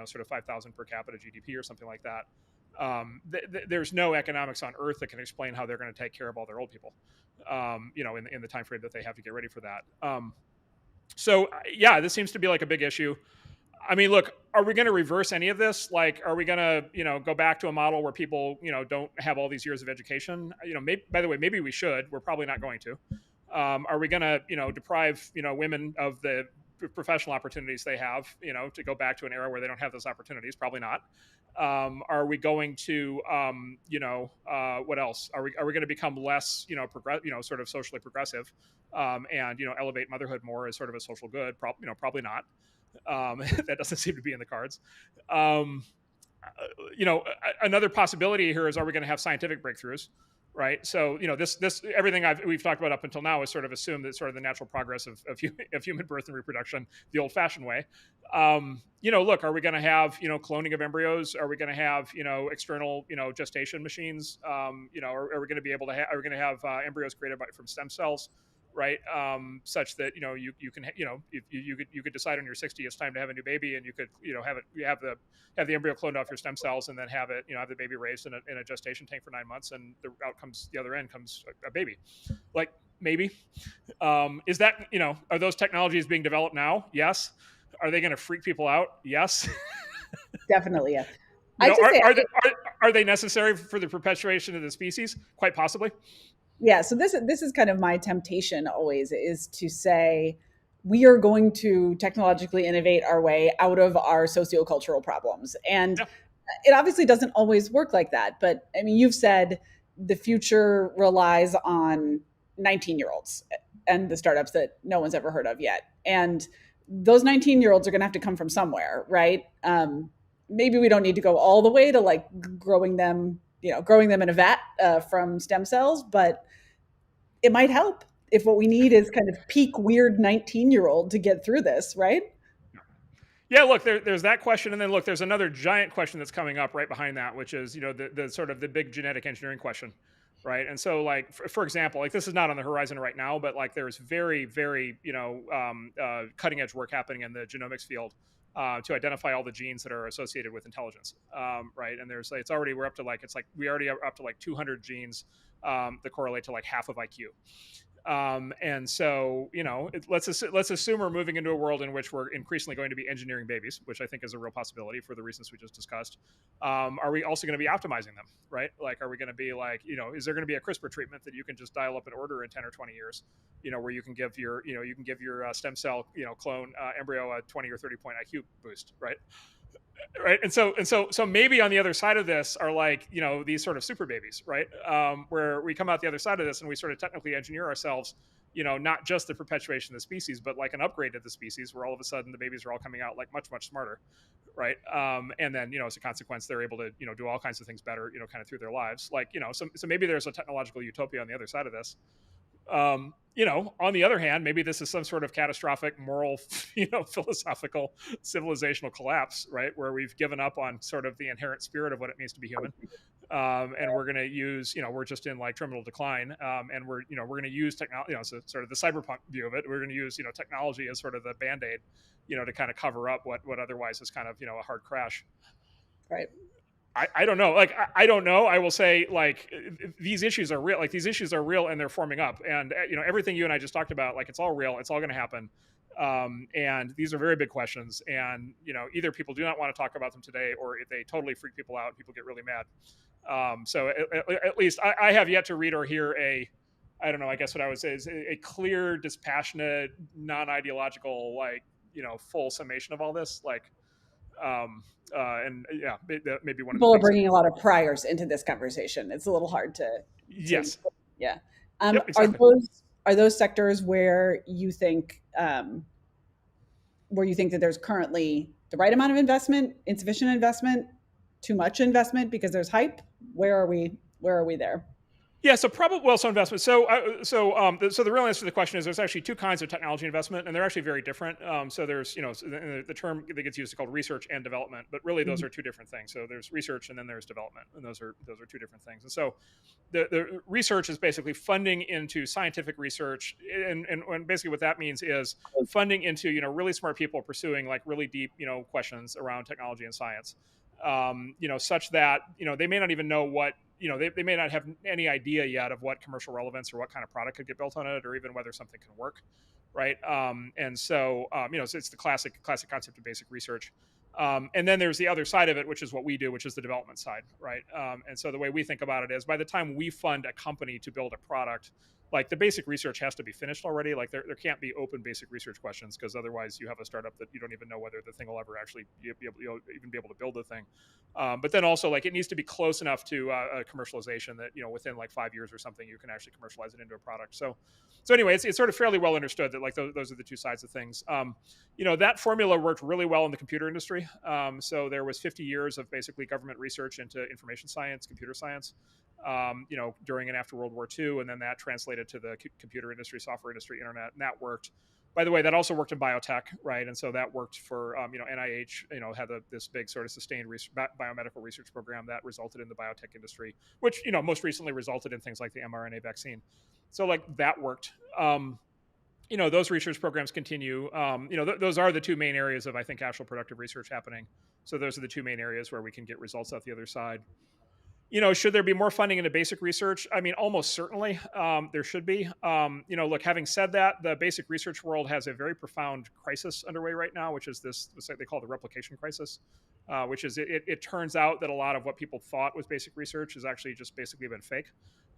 sort of 5,000 per capita GDP or something like that. There's no economics on earth that can explain how they're going to take care of all their old people, in the time frame that they have to get ready for that. So yeah, this seems to be like a big issue. I mean, look, are we going to reverse any of this? Like, are we going to, go back to a model where people, don't have all these years of education? By the way, maybe we should. We're probably not going to. Are we going to, deprive, women of the professional opportunities they have, to go back to an era where they don't have those opportunities? Probably not. Are we going to, what else? Are we going to become less, sort of socially progressive, and, elevate motherhood more as sort of a social good? Probably not. That doesn't seem to be in the cards. Another possibility here is, are we going to have scientific breakthroughs? Right. So, this everything we've talked about up until now is sort of assumed that sort of the natural progress of human birth and reproduction the old fashioned way. Look, are we going to have, cloning of embryos? Are we going to have, external, gestation machines? Are we going to be able to are we going to have embryos created from stem cells? Right, such that you can you could decide on your 60th it's time to have a new baby, and you could have the embryo cloned off your stem cells, and then have it have the baby raised in a gestation tank for 9 months, and the other end comes a baby. Like, maybe is that are those technologies being developed now? Yes. Are they going to freak people out? Yes. Definitely, yeah. Are they necessary for the perpetuation of the species? Quite possibly. Yeah, so this is kind of my temptation always, is to say we are going to technologically innovate our way out of our sociocultural problems. And it obviously doesn't always work like that. But I mean, you've said the future relies on 19-year-olds and the startups that no one's ever heard of yet. And those 19-year-olds are going to have to come from somewhere, right? Maybe we don't need to go all the way to like growing them in a vat from stem cells, but it might help if what we need is kind of peak weird 19-year-old to get through this, right? Yeah, look, there's that question, and then look, there's another giant question that's coming up right behind that, which is the sort of the big genetic engineering question, right? And so, like, for example, like, this is not on the horizon right now, but like, there's very, very cutting edge work happening in the genomics field to identify all the genes that are associated with intelligence, right? And we already are up to like 200 genes that correlate to like half of IQ. And so, let's assume we're moving into a world in which we're increasingly going to be engineering babies, which I think is a real possibility for the reasons we just discussed. Are we also going to be optimizing them, right? Like, are we going to be like, is there going to be a CRISPR treatment that you can just dial up and order in 10 or 20 years, where you can give your stem cell, clone embryo a 20 or 30 point IQ boost, right? Right. And so maybe on the other side of this are like, these sort of super babies, right? Where we come out the other side of this and we sort of technically engineer ourselves, not just the perpetuation of the species, but like an upgrade to the species, where all of a sudden the babies are all coming out like much, much smarter. Right. And then, as a consequence, they're able to, do all kinds of things better, kind of through their lives. Like, so maybe there's a technological utopia on the other side of this. On the other hand, maybe this is some sort of catastrophic moral, philosophical, civilizational collapse, right? Where we've given up on sort of the inherent spirit of what it means to be human. And we're going to use, we're just in like terminal decline. And we're going to use technology, so sort of the cyberpunk view of it. We're going to use, technology as sort of the Band-Aid, to kind of cover up what otherwise is kind of, a hard crash. Right. I don't know. Like, I don't know. I will say, like, these issues are real. Like, these issues are real, and they're forming up. And everything you and I just talked about, like, it's all real. It's all going to happen. And these are very big questions. And either people do not want to talk about them today, or they totally freak people out. People get really mad. So at least I have yet to read or hear a I don't know, I guess what I would say is a clear, dispassionate, non-ideological, like, full summation of all this. Like, and yeah, maybe one of the People are things that, bringing a lot of priors into this conversation. It's a little hard to yes. yeah. Yep, exactly. Are those sectors where you think that there's currently the right amount of investment, insufficient investment, too much investment because there's hype? Where are we there? Yeah, so probably investment. So the real answer to the question is there's actually two kinds of technology investment, and they're actually very different. So there's the term that gets used is called research and development, but really those are two different things. So there's research and then there's development, and those are two different things. And so the research is basically funding into scientific research, and basically what that means is funding into really smart people pursuing like really deep questions around technology and science, such that they may not even know what they may not have any idea yet of what commercial relevance or what kind of product could get built on it, or even whether something can work, right? So it's the classic concept of basic research. And then there's the other side of it, which is what we do, which is the development side, right? And so the way we think about it is, by the time we fund a company to build a product, like the basic research has to be finished already. Like there can't be open basic research questions, because otherwise you have a startup that you don't even know whether the thing will ever actually even be able to build the thing. But then also, like, it needs to be close enough to a commercialization that within like 5 years or something you can actually commercialize it into a product. So anyway, it's sort of fairly well understood that like those are the two sides of things. That formula worked really well in the computer industry. So there was 50 years of basically government research into information science, computer science, during and after World War II, and then that translated to the computer industry, software industry, internet, and that worked. By the way, that also worked in biotech, right? And so that worked for, NIH, had this big sort of sustained biomedical research program that resulted in the biotech industry, which, most recently resulted in things like the mRNA vaccine. So like that worked. Those research programs continue. Those are the two main areas of, I think, actual productive research happening. So those are the two main areas where we can get results out the other side. Should there be more funding into basic research? I mean, almost certainly there should be. Look, having said that, the basic research world has a very profound crisis underway right now, which is this they call the replication crisis, which is it turns out that a lot of what people thought was basic research has actually just basically been fake,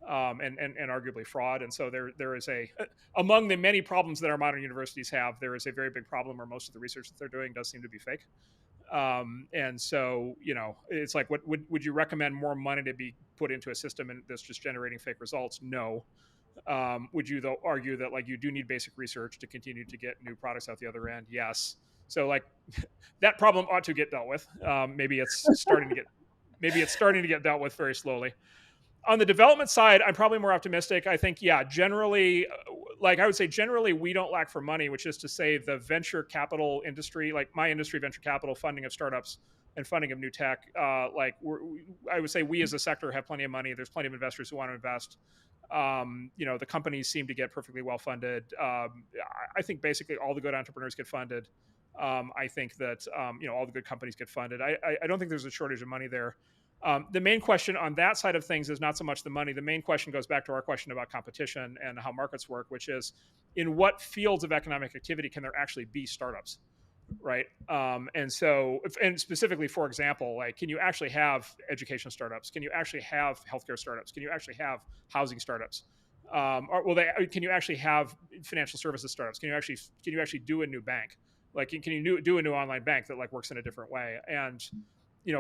and arguably fraud. And so there is among the many problems that our modern universities have, there is a very big problem where most of the research that they're doing does seem to be fake. And so, it's like, would you recommend more money to be put into a system that's just generating fake results? No. Would you though argue that like you do need basic research to continue to get new products out the other end? Yes. So like that problem ought to get dealt with. Maybe it's starting to get dealt with very slowly. On the development side, I'm probably more optimistic. I think, generally, I would say generally we don't lack for money, which is to say the venture capital industry, like my industry, venture capital, funding of startups and funding of new tech, I would say we as a sector have plenty of money. There's plenty of investors who want to invest. The companies seem to get perfectly well funded. I think basically all the good entrepreneurs get funded. I think that, all the good companies get funded. I don't think there's a shortage of money there. The main question on that side of things is not so much the money. The main question goes back to our question about competition and how markets work, which is in what fields of economic activity can there actually be startups, right? And specifically, for example, like, can you actually have education startups? Can you actually have healthcare startups? Can you actually have housing startups? Can you actually have financial services startups? Can you actually do a new bank? Like, can you do a new online bank that like works in a different way? And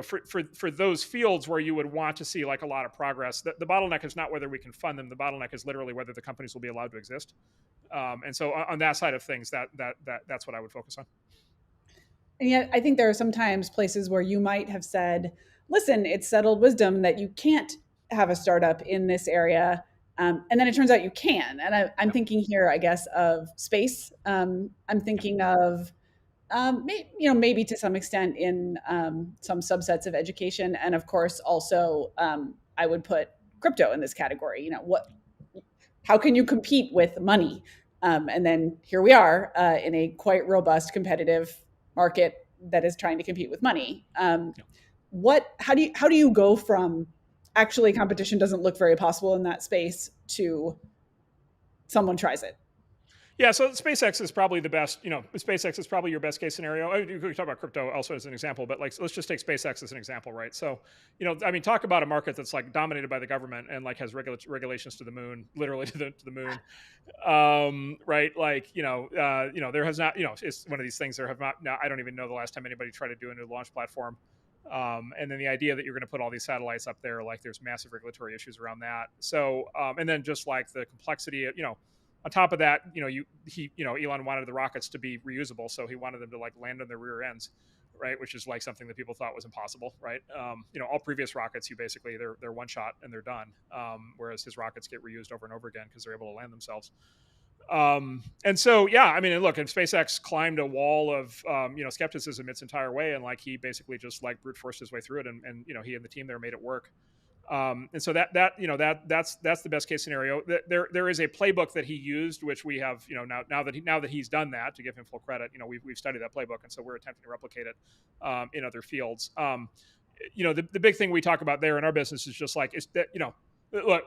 for those fields where you would want to see like a lot of progress, the bottleneck is not whether we can fund them. The bottleneck is literally whether the companies will be allowed to exist. And so on that side of things, that's what I would focus on. And yet I think there are sometimes places where you might have said, listen, it's settled wisdom that you can't have a startup in this area. And then it turns out you can. And I'm thinking here, I guess, of space. I'm thinking of maybe to some extent in some subsets of education, and of course also I would put crypto in this category. How can you compete with money? And then here we are in a quite robust competitive market that is trying to compete with money. How do you go from actually competition doesn't look very possible in that space to someone tries it? Yeah, so SpaceX is probably the best. SpaceX is probably your best case scenario. You could talk about crypto also as an example, but like let's just take SpaceX as an example, right? So, I mean, talk about a market that's like dominated by the government and like has regulations to the moon, literally to the moon, right? Like there has not, it's one of these things. There have not. Now, I don't even know the last time anybody tried to do a new launch platform. And then the idea that you're going to put all these satellites up there, like there's massive regulatory issues around that. So, and then just like the complexity, on top of that, Elon wanted the rockets to be reusable, so he wanted them to like land on their rear ends, right? Which is like something that people thought was impossible, right? All previous rockets, they're one shot and they're done, whereas his rockets get reused over and over again because they're able to land themselves. And so, yeah, I mean, look, and SpaceX climbed a wall of, skepticism its entire way, and like he basically just like brute forced his way through it, and he and the team there made it work. And so that's the best case scenario. There is a playbook that he used, which we have, now that he's done that, to give him full credit, we've studied that playbook, and so we're attempting to replicate it in other fields. The big thing we talk about there in our business is just like, is that, look,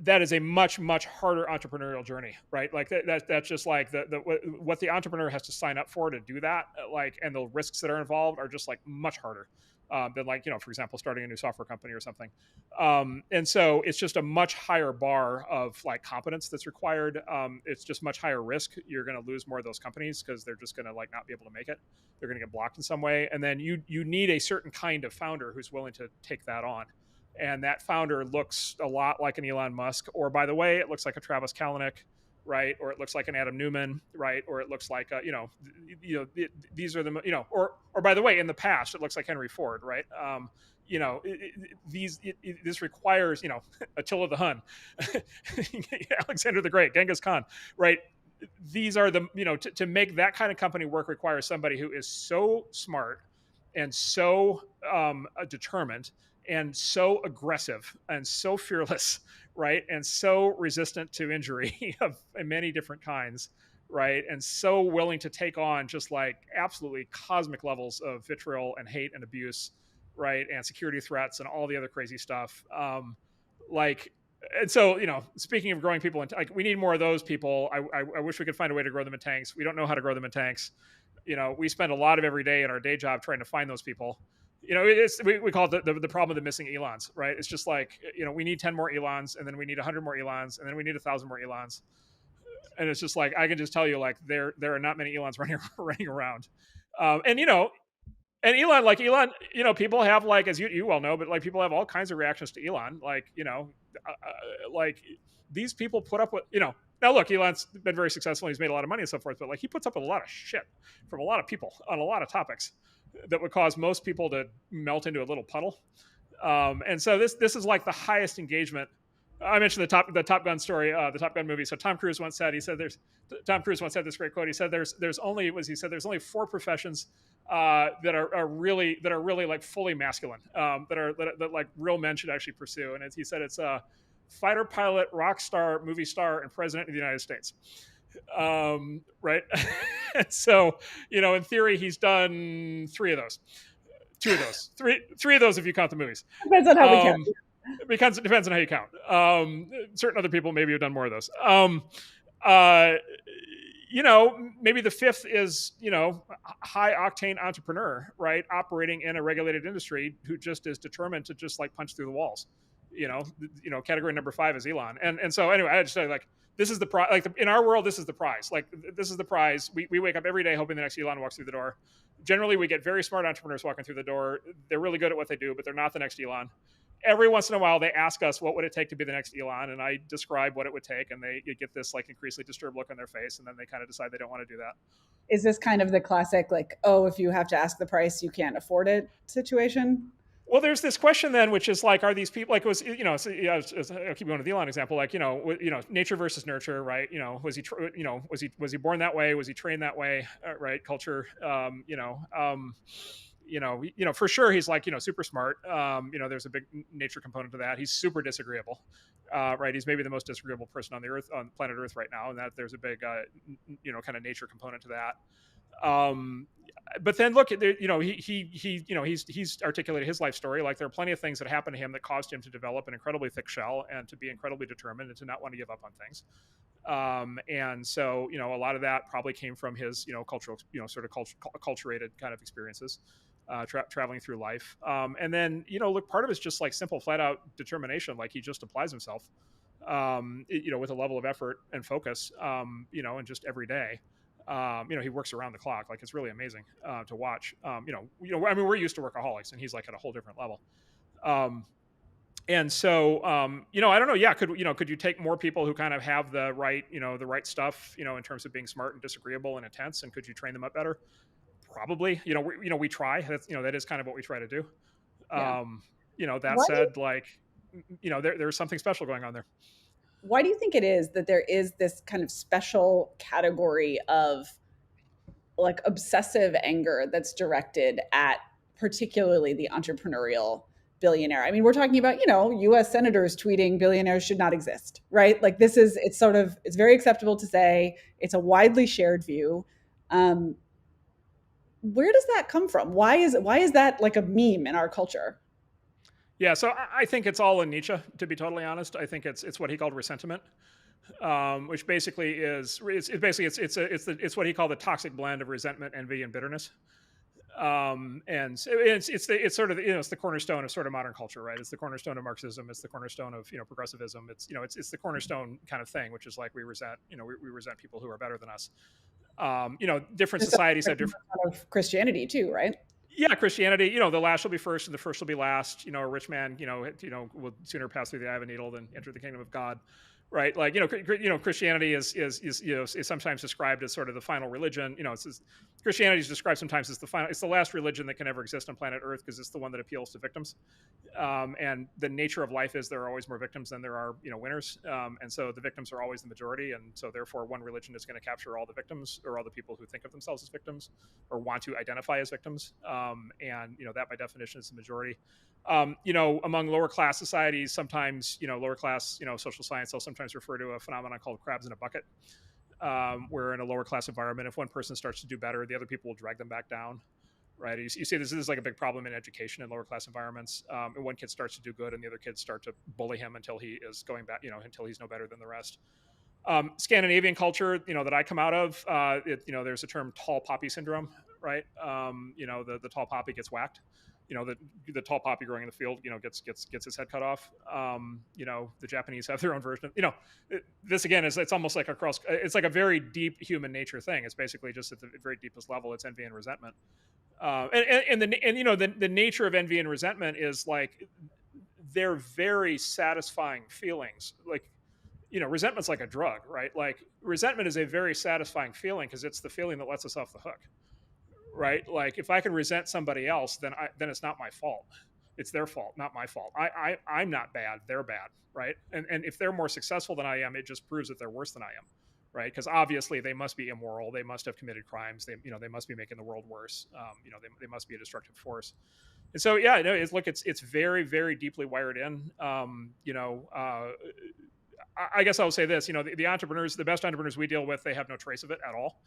that is a much harder entrepreneurial journey, right? Like that's just like what the entrepreneur has to sign up for to do that, like, and the risks that are involved are just like much harder than like, for example, starting a new software company or something. And so it's just a much higher bar of like competence that's required. It's just much higher risk. You're going to lose more of those companies because they're just going to like not be able to make it. They're going to get blocked in some way. And then you need a certain kind of founder who's willing to take that on. And that founder looks a lot like an Elon Musk, or by the way, it looks like a Travis Kalanick, right? Or it looks like an Adam Newman, right? Or it looks like these are the or by the way, in the past, it looks like Henry Ford, right? This requires Attila the Hun, Alexander the Great, Genghis Khan, right? These are the to make that kind of company work requires somebody who is so smart and so determined and so aggressive and so fearless, right? And so resistant to injury of many different kinds, right? And so willing to take on just like absolutely cosmic levels of vitriol and hate and abuse, right? And security threats and all the other crazy stuff. And so, speaking of growing people, like we need more of those people. I wish we could find a way to grow them in tanks. We don't know how to grow them in tanks. We spend a lot of every day in our day job trying to find those people. We call it the problem of the missing Elons, right? It's just like, we need 10 more Elons, and then we need 100 more Elons, and then we need 1,000 more Elons. And it's just like, I can just tell you, like, there are not many Elons running around. And Elon, people have like, as you well know, but like people have all kinds of reactions to Elon. Like, like these people put up with, now look, Elon's been very successful. He's made a lot of money and so forth, but like he puts up with a lot of shit from a lot of people on a lot of topics that would cause most people to melt into a little puddle. And so this is like the highest engagement. I mentioned the Top Gun story, the Top Gun movie. So Tom Cruise once had this great quote. He said there's only 4 professions that are really like fully masculine, that like real men should actually pursue. And he said it's a fighter pilot, rock star, movie star, and president of the United States. Right. So, in theory, he's done 3 of those, 2 of those, three of those if you count the movies. Depends on how we count. Because it depends on how you count. Certain other people maybe have done more of those. Maybe the 5th is, high octane entrepreneur, right? Operating in a regulated industry who just is determined to just like punch through the walls. Category number 5 is Elon. And so anyway, I just say like, this is the prize. Like in our world, this is the prize. Like this is the prize. We wake up every day hoping the next Elon walks through the door. Generally, we get very smart entrepreneurs walking through the door. They're really good at what they do, but they're not the next Elon. Every once in a while, they ask us, what would it take to be the next Elon? And I describe what it would take, and you get this like increasingly disturbed look on their face, and then they kind of decide they don't want to do that. Is this kind of the classic, like, oh, if you have to ask the price, you can't afford it situation? Well, there's this question then, which is like, are these people like, was, I'll keep going with the Elon example, like, nature versus nurture, right? Was he born that way? Was he trained that way? Right. Culture, for sure he's like, super smart. There's a big nature component to that. He's super disagreeable, right? He's maybe the most disagreeable person on planet Earth right now. And that there's a big, kind of nature component to that. but then look at he's articulated his life story. Like there are plenty of things that happened to him that caused him to develop an incredibly thick shell and to be incredibly determined and to not want to give up on things. And so a lot of that probably came from his cultural sort of acculturated kind of experiences. Traveling through life. And then, look, part of it's just like simple, flat out determination. Like he just applies himself, with a level of effort and focus, and just every day. He works around the clock. Like it's really amazing to watch. I mean, we're used to workaholics, and he's like at a whole different level. And so, I don't know. Yeah, could you take more people who kind of have the right stuff, in terms of being smart and disagreeable and intense, and could you train them up better? Probably. We try. That's that is kind of what we try to do. Yeah. That Why said, like, there's something special going on there. Why do you think it is that there is this kind of special category of like obsessive anger that's directed at particularly the entrepreneurial billionaire? I mean, we're talking about, US senators tweeting billionaires should not exist, right? Like it's very acceptable to say, it's a widely shared view. Where does that come from? Why is that like a meme in our culture? Yeah, so I think it's all in Nietzsche, to be totally honest. I think it's what he called resentiment, which basically is it's what he called the toxic blend of resentment, envy, and bitterness. And it's sort of it's the cornerstone of sort of modern culture, right? It's the cornerstone of Marxism. It's the cornerstone of progressivism. It's the cornerstone kind of thing, which is like we resent we resent people who are better than us. Different societies have different of Christianity too, right? Yeah, Christianity. The last will be first, and the first will be last. A rich man, will sooner pass through the eye of a needle than enter the kingdom of God, right? Like, Christianity is sometimes described as sort of the final religion. Christianity is described sometimes as the final. It's the last religion that can ever exist on planet Earth because it's the one that appeals to victims. And the nature of life is there are always more victims than there are, winners. And so the victims are always the majority. And so therefore one religion is going to capture all the victims or all the people who think of themselves as victims or want to identify as victims. And that by definition is the majority. Among lower class societies, sometimes, lower class, social science, they'll sometimes refer to a phenomenon called crabs in a bucket. Where in a lower class environment, if one person starts to do better, the other people will drag them back down, right? You see this is like a big problem in education in lower class environments. And one kid starts to do good and the other kids start to bully him until he is going back, until he's no better than the rest. Scandinavian culture, that I come out of, there's a term tall poppy syndrome, right? The tall poppy gets whacked. The tall poppy growing in the field, gets his head cut off. The Japanese have their own version of, this again it's almost like it's like a very deep human nature thing. It's basically just at the very deepest level, it's envy and resentment. The nature of envy and resentment is like, they're very satisfying feelings. Like, resentment's like a drug, right? Like resentment is a very satisfying feeling because it's the feeling that lets us off the hook. Right? Like if I can resent somebody else, then it's not my fault. It's their fault, not my fault. I'm not bad. They're bad. Right. And if they're more successful than I am, it just proves that they're worse than I am. Right. Because obviously they must be immoral. They must have committed crimes. They must be making the world worse. They must be a destructive force. And so, yeah, it's very, very deeply wired in. I guess I'll say this, the entrepreneurs, the best entrepreneurs we deal with, they have no trace of it at all.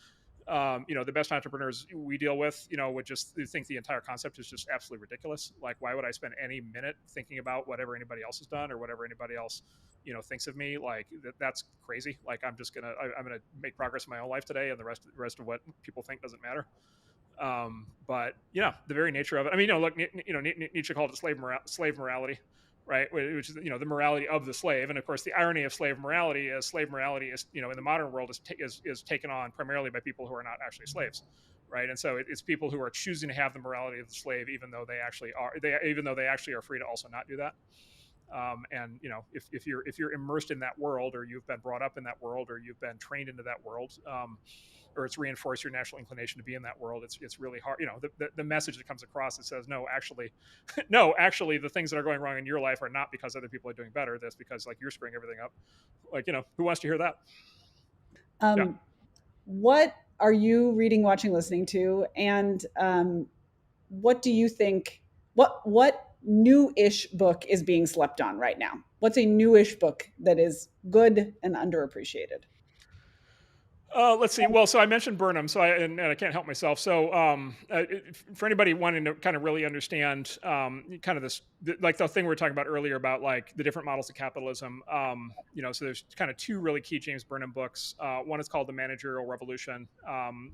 The best entrepreneurs we deal with, would just think the entire concept is just absolutely ridiculous. Like, why would I spend any minute thinking about whatever anybody else has done or whatever anybody else, thinks of me? Like that's crazy. Like I'm going to make progress in my own life today, and the rest of what people think doesn't matter. But the very nature of it. I mean, look, Nietzsche called it slave morality. Right, which is the morality of the slave, and of course the irony of slave morality is in the modern world is taken on primarily by people who are not actually slaves, right? And so it's people who are choosing to have the morality of the slave, even though they actually are free to also not do that. And if you're immersed in that world, or you've been brought up in that world, or you've been trained into that world, or it's reinforced your natural inclination to be in that world, it's really hard. The message that comes across that says, no, actually, the things that are going wrong in your life are not because other people are doing better. That's because like you're screwing everything up. Like, who wants to hear that? What are you reading, watching, listening to? And what do you think, what new-ish book is being slept on right now? What's a newish book that is good and underappreciated? Let's see. Well, so I mentioned Burnham, so and I can't help myself. So, for anybody wanting to kind of really understand, kind of this, like the thing we were talking about earlier about like the different models of capitalism, so there's kind of two really key James Burnham books. One is called The Managerial Revolution,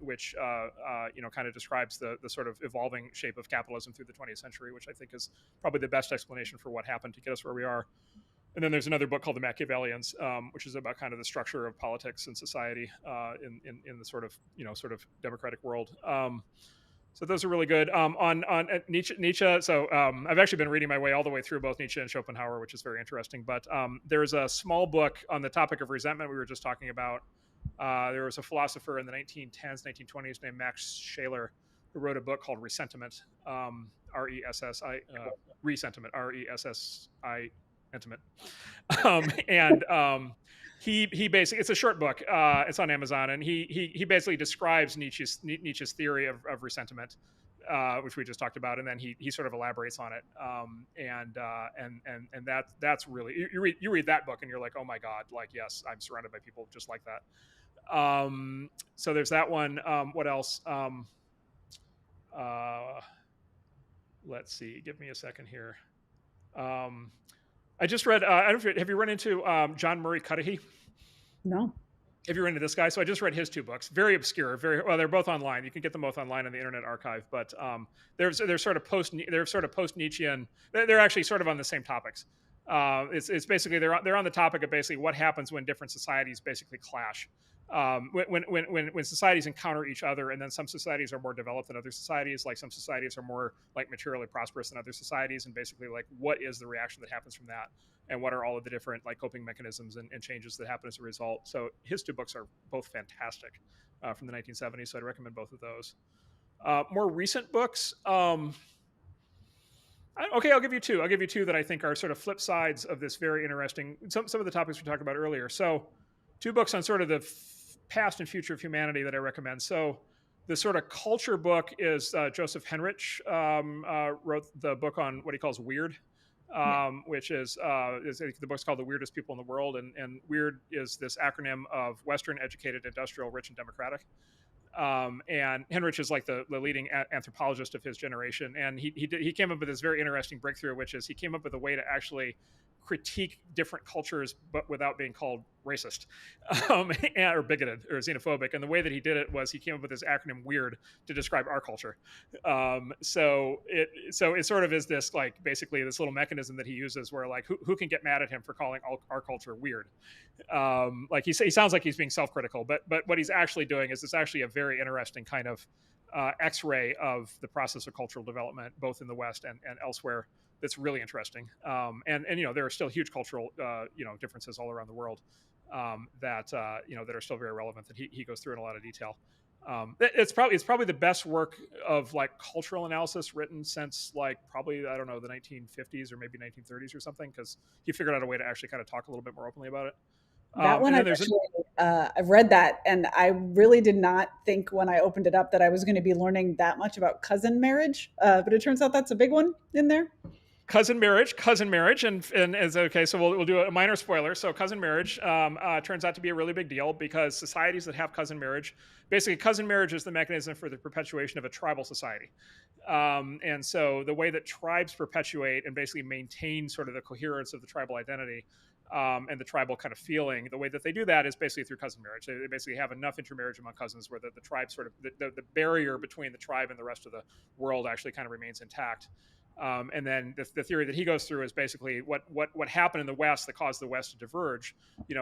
which kind of describes the sort of evolving shape of capitalism through the 20th century, which I think is probably the best explanation for what happened to get us where we are. And then there's another book called The Machiavellians, which is about kind of the structure of politics and society in the sort of democratic world. So those are really good. On Nietzsche. So I've actually been reading my way all the way through both Nietzsche and Schopenhauer, which is very interesting. But there's a small book on the topic of resentment we were just talking about. There was a philosopher in the 1910s, 1920s named Max Scheler who wrote a book called Resentiment, R-E-S-S-I, Resentiment, R-E-S-S-I, Intimate. He basically, it's a short book. It's on Amazon, and he basically describes Nietzsche's theory of resentment, which we just talked about, and then he sort of elaborates on it. And that's really, you read that book and you're like, oh my God, like, yes, I'm surrounded by people just like that. So there's that one. What else? Let's see. Give me a second here. I just read. Have you run into John Murray Cudahy? No. Have you run into this guy? So I just read his two books. Very obscure. Very well. They're both online. You can get them both online on the Internet Archive. But they're sort of post Nietzschean. They're actually sort of on the same topics. It's basically they're on the topic of basically what happens when different societies basically clash. When societies encounter each other, and then some societies are more developed than other societies, like some societies are more like materially prosperous than other societies, and basically like what is the reaction that happens from that, and what are all of the different like coping mechanisms and changes that happen as a result. So his two books are both fantastic from the 1970s, so I'd recommend both of those. More recent books. Okay, I'll give you two. I'll give you two that I think are sort of flip sides of this very interesting, some of the topics we talked about earlier. So two books on sort of the past and future of humanity that I recommend. So the sort of culture book is Joseph Henrich wrote the book on what he calls weird, which is the book's called The Weirdest People in the World. And weird is this acronym of Western, educated, industrial, rich, and democratic. And Henrich is like the leading anthropologist of his generation. And he came up with this very interesting breakthrough, which is he came up with a way to actually critique different cultures, but without being called racist or bigoted or xenophobic. And the way that he did it was he came up with this acronym WEIRD to describe our culture. So it sort of is this like basically this little mechanism that he uses where like who can get mad at him for calling our culture weird? Like he sounds like he's being self-critical, but what he's actually doing is it's actually a very interesting kind of X-ray of the process of cultural development, both in the West and elsewhere. That's really interesting. And there are still huge cultural differences all around the world that are still very relevant that he goes through in a lot of detail. It's probably the best work of like cultural analysis written since like probably, I don't know, the 1950s or maybe 1930s or something, because he figured out a way to actually kind of talk a little bit more openly about it. That one I've read that, and I really did not think when I opened it up that I was going to be learning that much about cousin marriage, but it turns out that's a big one in there. Cousin marriage, and is okay. So we'll do a minor spoiler. So cousin marriage turns out to be a really big deal because societies that have cousin marriage, basically cousin marriage is the mechanism for the perpetuation of a tribal society. And so the way that tribes perpetuate and basically maintain sort of the coherence of the tribal identity and the tribal kind of feeling, the way that they do that is basically through cousin marriage. They basically have enough intermarriage among cousins where the tribe sort of, the barrier between the tribe and the rest of the world actually kind of remains intact. And then the theory that he goes through is basically what happened in the West that caused the West to diverge,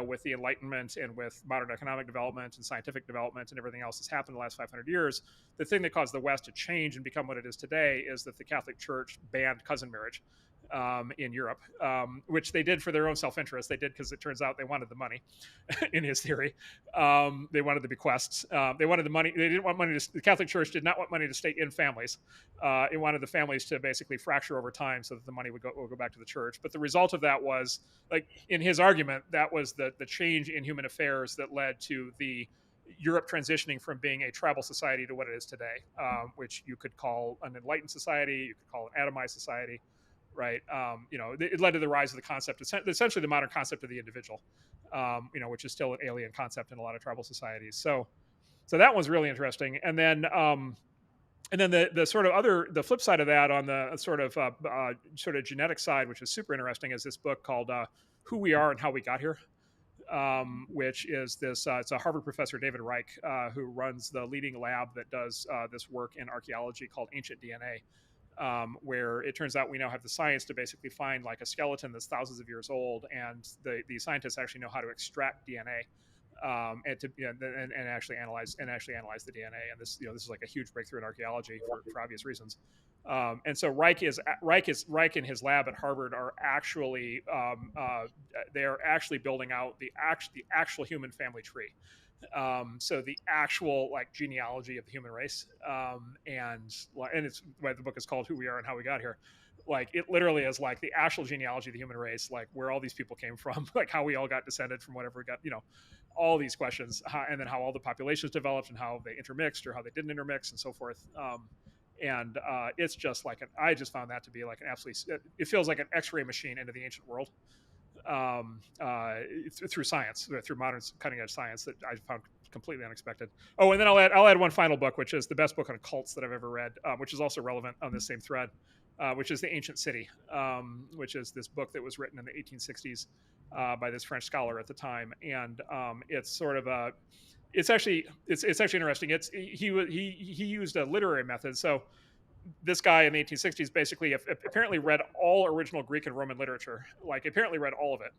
with the Enlightenment and with modern economic development and scientific development and everything else that's happened in the last 500 years. The thing that caused the West to change and become what it is today is that the Catholic Church banned cousin marriage in Europe, which they did for their own self-interest. They did because it turns out they wanted the money, in his theory. They wanted the bequests. They wanted the money. They didn't want money. The Catholic Church did not want money to stay in families. It wanted the families to basically fracture over time so that the money would go back to the church. But the result of that was, like in his argument, that was the change in human affairs that led to the Europe transitioning from being a tribal society to what it is today, which you could call an enlightened society, you could call an atomized society. Right. It led to the rise of the concept, essentially the modern concept of the individual. which is still an alien concept in a lot of tribal societies. So that one's really interesting. And then the sort of the flip side of that on the sort of genetic side, which is super interesting, is this book called Who We Are and How We Got Here. Which is this, it's a Harvard professor, David Reich, who runs the leading lab that does this work in archaeology called ancient DNA, where it turns out we now have the science to basically find like a skeleton that's thousands of years old, and the scientists actually know how to extract DNA. And actually analyze the DNA, and this is like a huge breakthrough in archaeology for obvious reasons. And so Reich and his lab at Harvard are actually they are actually building out the actual human family tree. So the actual like genealogy of the human race, and it's why the book is called Who We Are and How We Got Here. Like it literally is like the actual genealogy of the human race, like where all these people came from, like how we all got descended from whatever we got, all these questions, and then how all the populations developed and how they intermixed or how they didn't intermix and so forth. And it's just like I just found that to be like an absolutely, it feels like an X-ray machine into the ancient world, through science, through modern cutting edge science that I found completely unexpected. Oh, and then I'll add one final book, which is the best book on cults that I've ever read, which is also relevant on this same thread, which is The Ancient City, which is this book that was written in the 1860s by this French scholar at the time, and it's sort of it's actually interesting. He used a literary method. So this guy in the 1860s basically apparently read all original Greek and Roman literature, like apparently read all of it.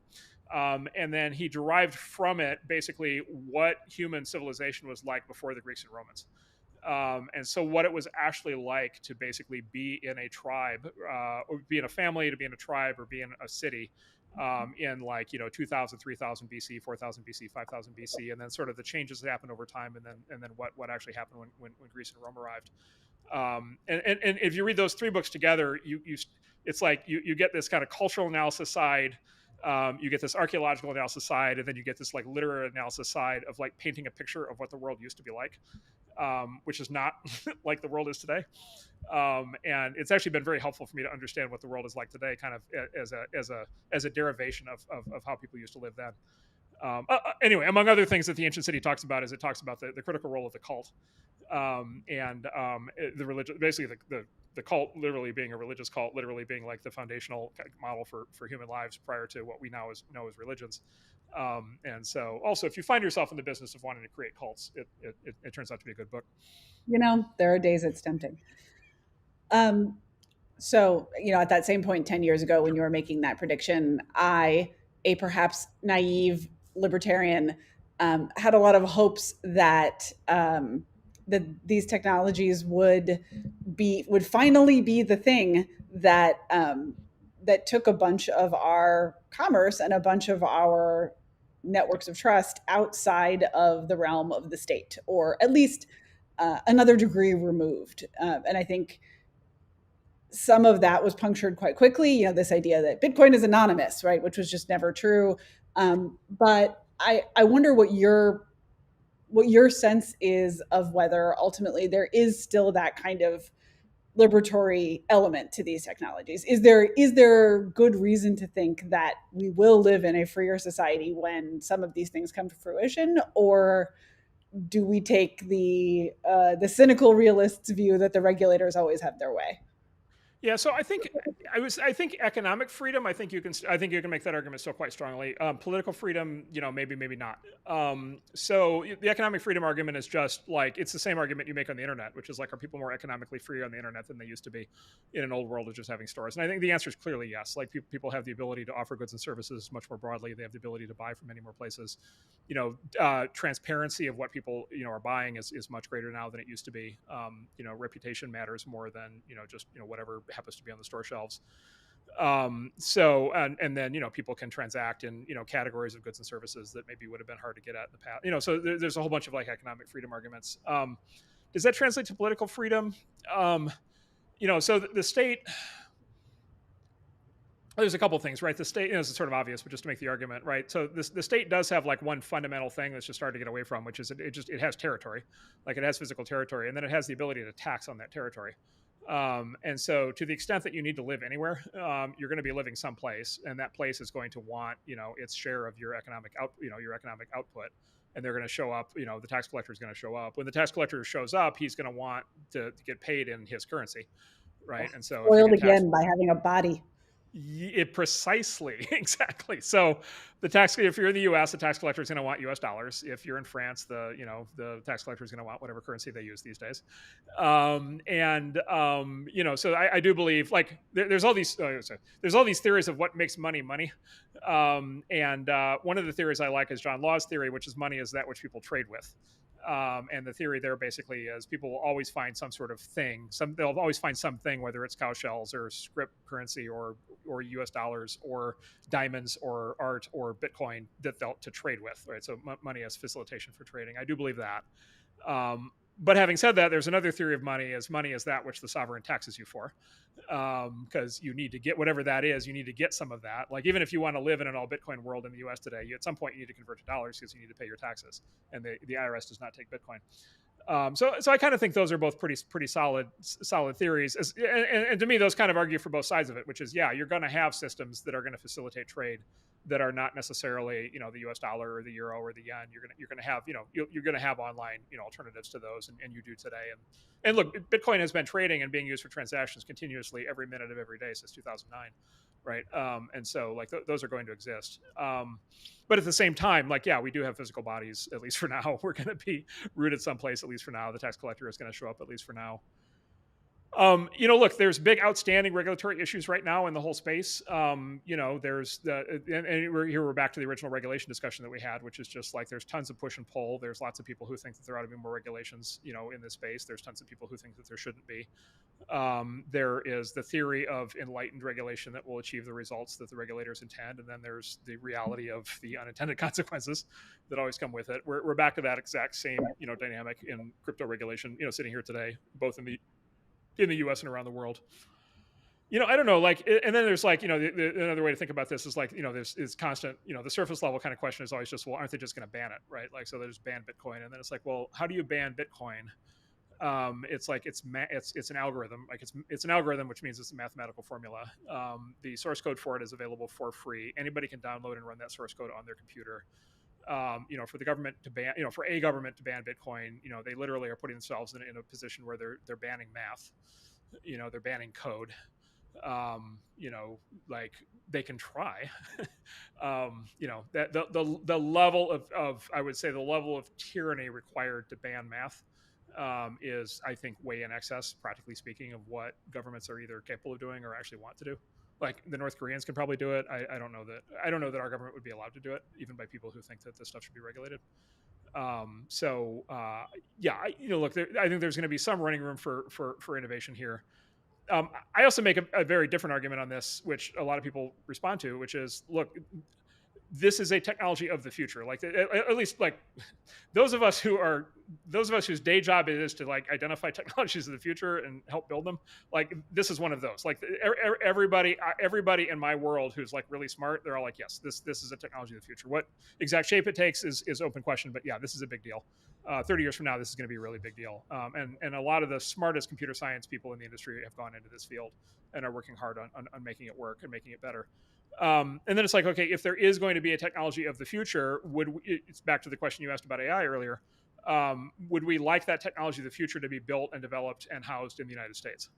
And then he derived from it basically what human civilization was like before the Greeks and Romans. And so what it was actually like to basically be in a tribe, or be in a family, to be in a tribe, or be in a city, in like 2000, 3000 BC, 4000 BC, 5000 BC, and then sort of the changes that happened over time, and then what actually happened when Greece and Rome arrived. And if you read those three books together, it's like you get this kind of cultural analysis side, you get this archaeological analysis side, and then you get this like literary analysis side of like painting a picture of what the world used to be like, which is not like the world is today. And it's actually been very helpful for me to understand what the world is like today, kind of as a derivation of how people used to live then. Anyway, among other things that the Ancient City talks about is it talks about the critical role of the cult, and the religion, basically the cult literally being a religious cult, literally being like the foundational model for human lives prior to what we now know as religions. And so also, if you find yourself in the business of wanting to create cults, it turns out to be a good book. There are days it's tempting. So, at that same point 10 years ago when you were making that prediction, I, a perhaps naive libertarian, had a lot of hopes that that these technologies would finally be the thing that that took a bunch of our commerce and a bunch of our networks of trust outside of the realm of the state, or at least another degree removed. And I think some of that was punctured quite quickly. This idea that Bitcoin is anonymous, right, which was just never true. But I wonder what your sense is of whether ultimately there is still that kind of liberatory element to these technologies. Is there good reason to think that we will live in a freer society when some of these things come to fruition, or do we take the cynical realist's view that the regulators always have their way? Yeah, so I think economic freedom. I think you can make that argument still quite strongly. Political freedom, maybe not. So the economic freedom argument is just like it's the same argument you make on the internet, which is like, are people more economically free on the internet than they used to be in an old world of just having stores? And I think the answer is clearly yes. Like people have the ability to offer goods and services much more broadly. They have the ability to buy from many more places. Transparency of what people are buying is much greater now than it used to be. Reputation matters more than just whatever happens to be on the store shelves. So then people can transact in categories of goods and services that maybe would have been hard to get at in the past. So there's a whole bunch of like economic freedom arguments. Does that translate to political freedom? So the state. There's a couple things, right? The state, this is sort of obvious, but just to make the argument, right? So the state does have like one fundamental thing that's just hard to get away from, which is it has territory, like it has physical territory, and then it has the ability to tax on that territory. And so to the extent that you need to live anywhere, you're going to be living someplace, and that place is going to want, its share of your economic output. And they're going to show up, the tax collector is going to show up. When the tax collector shows up, he's going to want to get paid in his currency. Right. And so spoiled again by having a body. It precisely, exactly. So if you're in the U.S., the tax collector is going to want U.S. dollars. If you're in France, the tax collector is going to want whatever currency they use these days. So I do believe, like, there's all these theories of what makes money. One of the theories I like is John Law's theory, which is money is that which people trade with. And the theory there basically is people will always find some sort of thing. They'll always find something, whether it's cow shells or script currency or U.S. dollars or diamonds or art or Bitcoin that they'll to trade with. Right. So money as facilitation for trading. I do believe that. But having said that, there's another theory of money is that which the sovereign taxes you for, because you need to get whatever that is. You need to get some of that. Like, even if you want to live in an all Bitcoin world in the U.S. today, at some point you need to convert to dollars because you need to pay your taxes, and the IRS does not take Bitcoin. So I kind of think those are both pretty solid theories. And to me, those kind of argue for both sides of it, which is, yeah, you're going to have systems that are going to facilitate trade that are not necessarily, the U.S. dollar or the euro or the yen. You're going to have, you're going to have online, alternatives to those, and you do today. And look, Bitcoin has been trading and being used for transactions continuously every minute of every day since 2009, right? And so, like, those are going to exist. But at the same time, like, yeah, we do have physical bodies, at least for now. We're going to be rooted someplace, at least for now. The tax collector is going to show up, at least for now. Look, there's big outstanding regulatory issues right now in the whole space. There's we're back to the original regulation discussion that we had, which is just like, there's tons of push and pull. There's lots of people who think that there ought to be more regulations, in this space. There's tons of people who think that there shouldn't be. There is the theory of enlightened regulation that will achieve the results that the regulators intend. And then there's the reality of the unintended consequences that always come with it. We're back to that exact same, dynamic in crypto regulation, sitting here today, both in the U.S. and around the world. I don't know, like, and then there's like, another way to think about this is like, there's is constant, the surface level kind of question is always just, well, aren't they just going to ban it, right? Like, so they just ban Bitcoin, and then it's like, well, how do you ban Bitcoin? It's like it's an algorithm, like it's an algorithm, which means it's a mathematical formula. The source code for it is available for free. Anybody can download and run that source code on their computer. For the government to ban, for a government to ban Bitcoin, they literally are putting themselves in a position where they're banning math, they're banning code. Like, they can try. That the level of I would say the level of tyranny required to ban math is, I think, way in excess, practically speaking, of what governments are either capable of doing or actually want to do. Like, the North Koreans can probably do it. I don't know that our government would be allowed to do it, even by people who think that this stuff should be regulated. Look, I think there's going to be some running room for innovation here. I also make a very different argument on this, which a lot of people respond to, which is, look, this is a technology of the future. Like, at least, like, those of us whose day job it is to, like, identify technologies of the future and help build them. Like, this is one of those. Like, everybody in my world who's, like, really smart, they're all like, yes, this is a technology of the future. What exact shape it takes is open question, but yeah, this is a big deal. 30 years from now, this is going to be a really big deal. And a lot of the smartest computer science people in the industry have gone into this field and are working hard on making it work and making it better. And then it's like, okay, if there is going to be a technology of the future, it's back to the question you asked about AI earlier. Would we like that technology of the future to be built and developed and housed in the United States?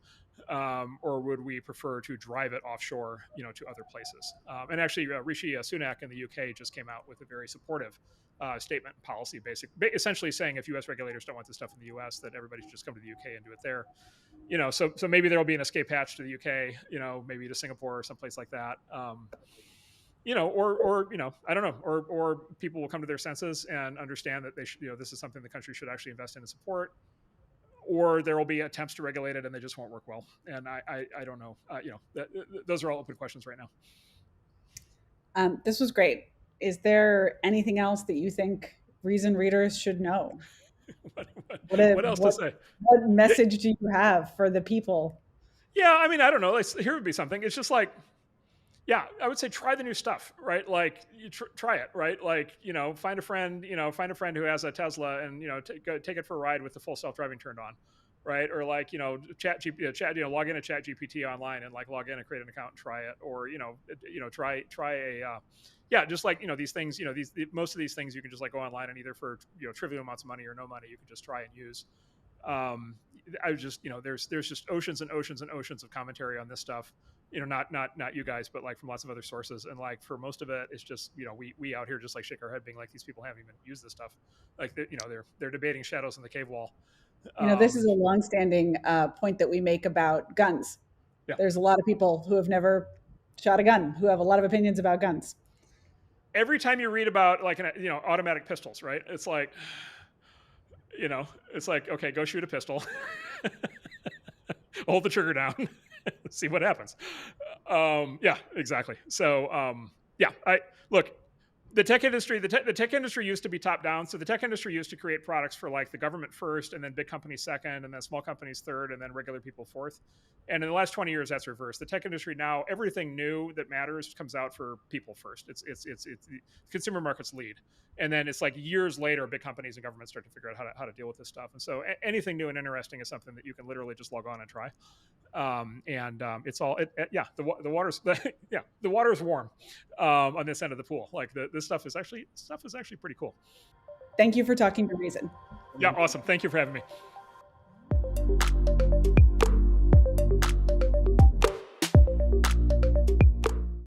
Or would we prefer to drive it offshore, to other places? And actually, Rishi Sunak in the UK just came out with a very supportive statement and policy, essentially saying, if U.S. regulators don't want this stuff in the U.S., that everybody should just come to the UK and do it there. So maybe there'll be an escape hatch to the UK, maybe to Singapore or someplace like that. Or I don't know, or people will come to their senses and understand that they should, this is something the country should actually invest in and support, or there will be attempts to regulate it and they just won't work well. And I don't know, those are all open questions right now. This was great. Is there anything else that you think Reason readers should know? What else to say? What message do you have for the people? Yeah, I mean, I don't know. Here would be something. It's just like, yeah, I would say try the new stuff, right? Like, you try it, right? Like, find a friend who has a Tesla and, take it for a ride with the full self-driving turned on. right? Or like, log into ChatGPT online and like log in and create an account and try it, or try a just like these things, most of these things you can just like go online and either for trivial amounts of money or no money you can just try and use. I was just there's just oceans and oceans and oceans of commentary on this stuff. Not you guys, but like from lots of other sources. And like for most of it, it's just we out here just like shake our head, being like, these people haven't even used this stuff. Like they're debating shadows in the cave wall. This is a longstanding point that we make about guns. Yeah. There's a lot of people who have never shot a gun who have a lot of opinions about guns. Every time you read about like automatic pistols, right? It's like, it's like, okay, go shoot a pistol, hold the trigger down, see what happens. Yeah, exactly. So I look. The tech industry used to be top down. So the tech industry used to create products for like the government first, and then big companies second, and then small companies third, and then regular people fourth. And in the last 20 years, that's reversed. The tech industry now, everything new that matters comes out for people first. It's consumer markets lead, and then it's like years later, big companies and governments start to figure out how to deal with this stuff. And so anything new and interesting is something that you can literally just log on and try. It's all the water's the water's warm on this end of the pool. Like this stuff is actually pretty cool. Thank you for talking to Reason. Yeah, awesome. Thank you for having me.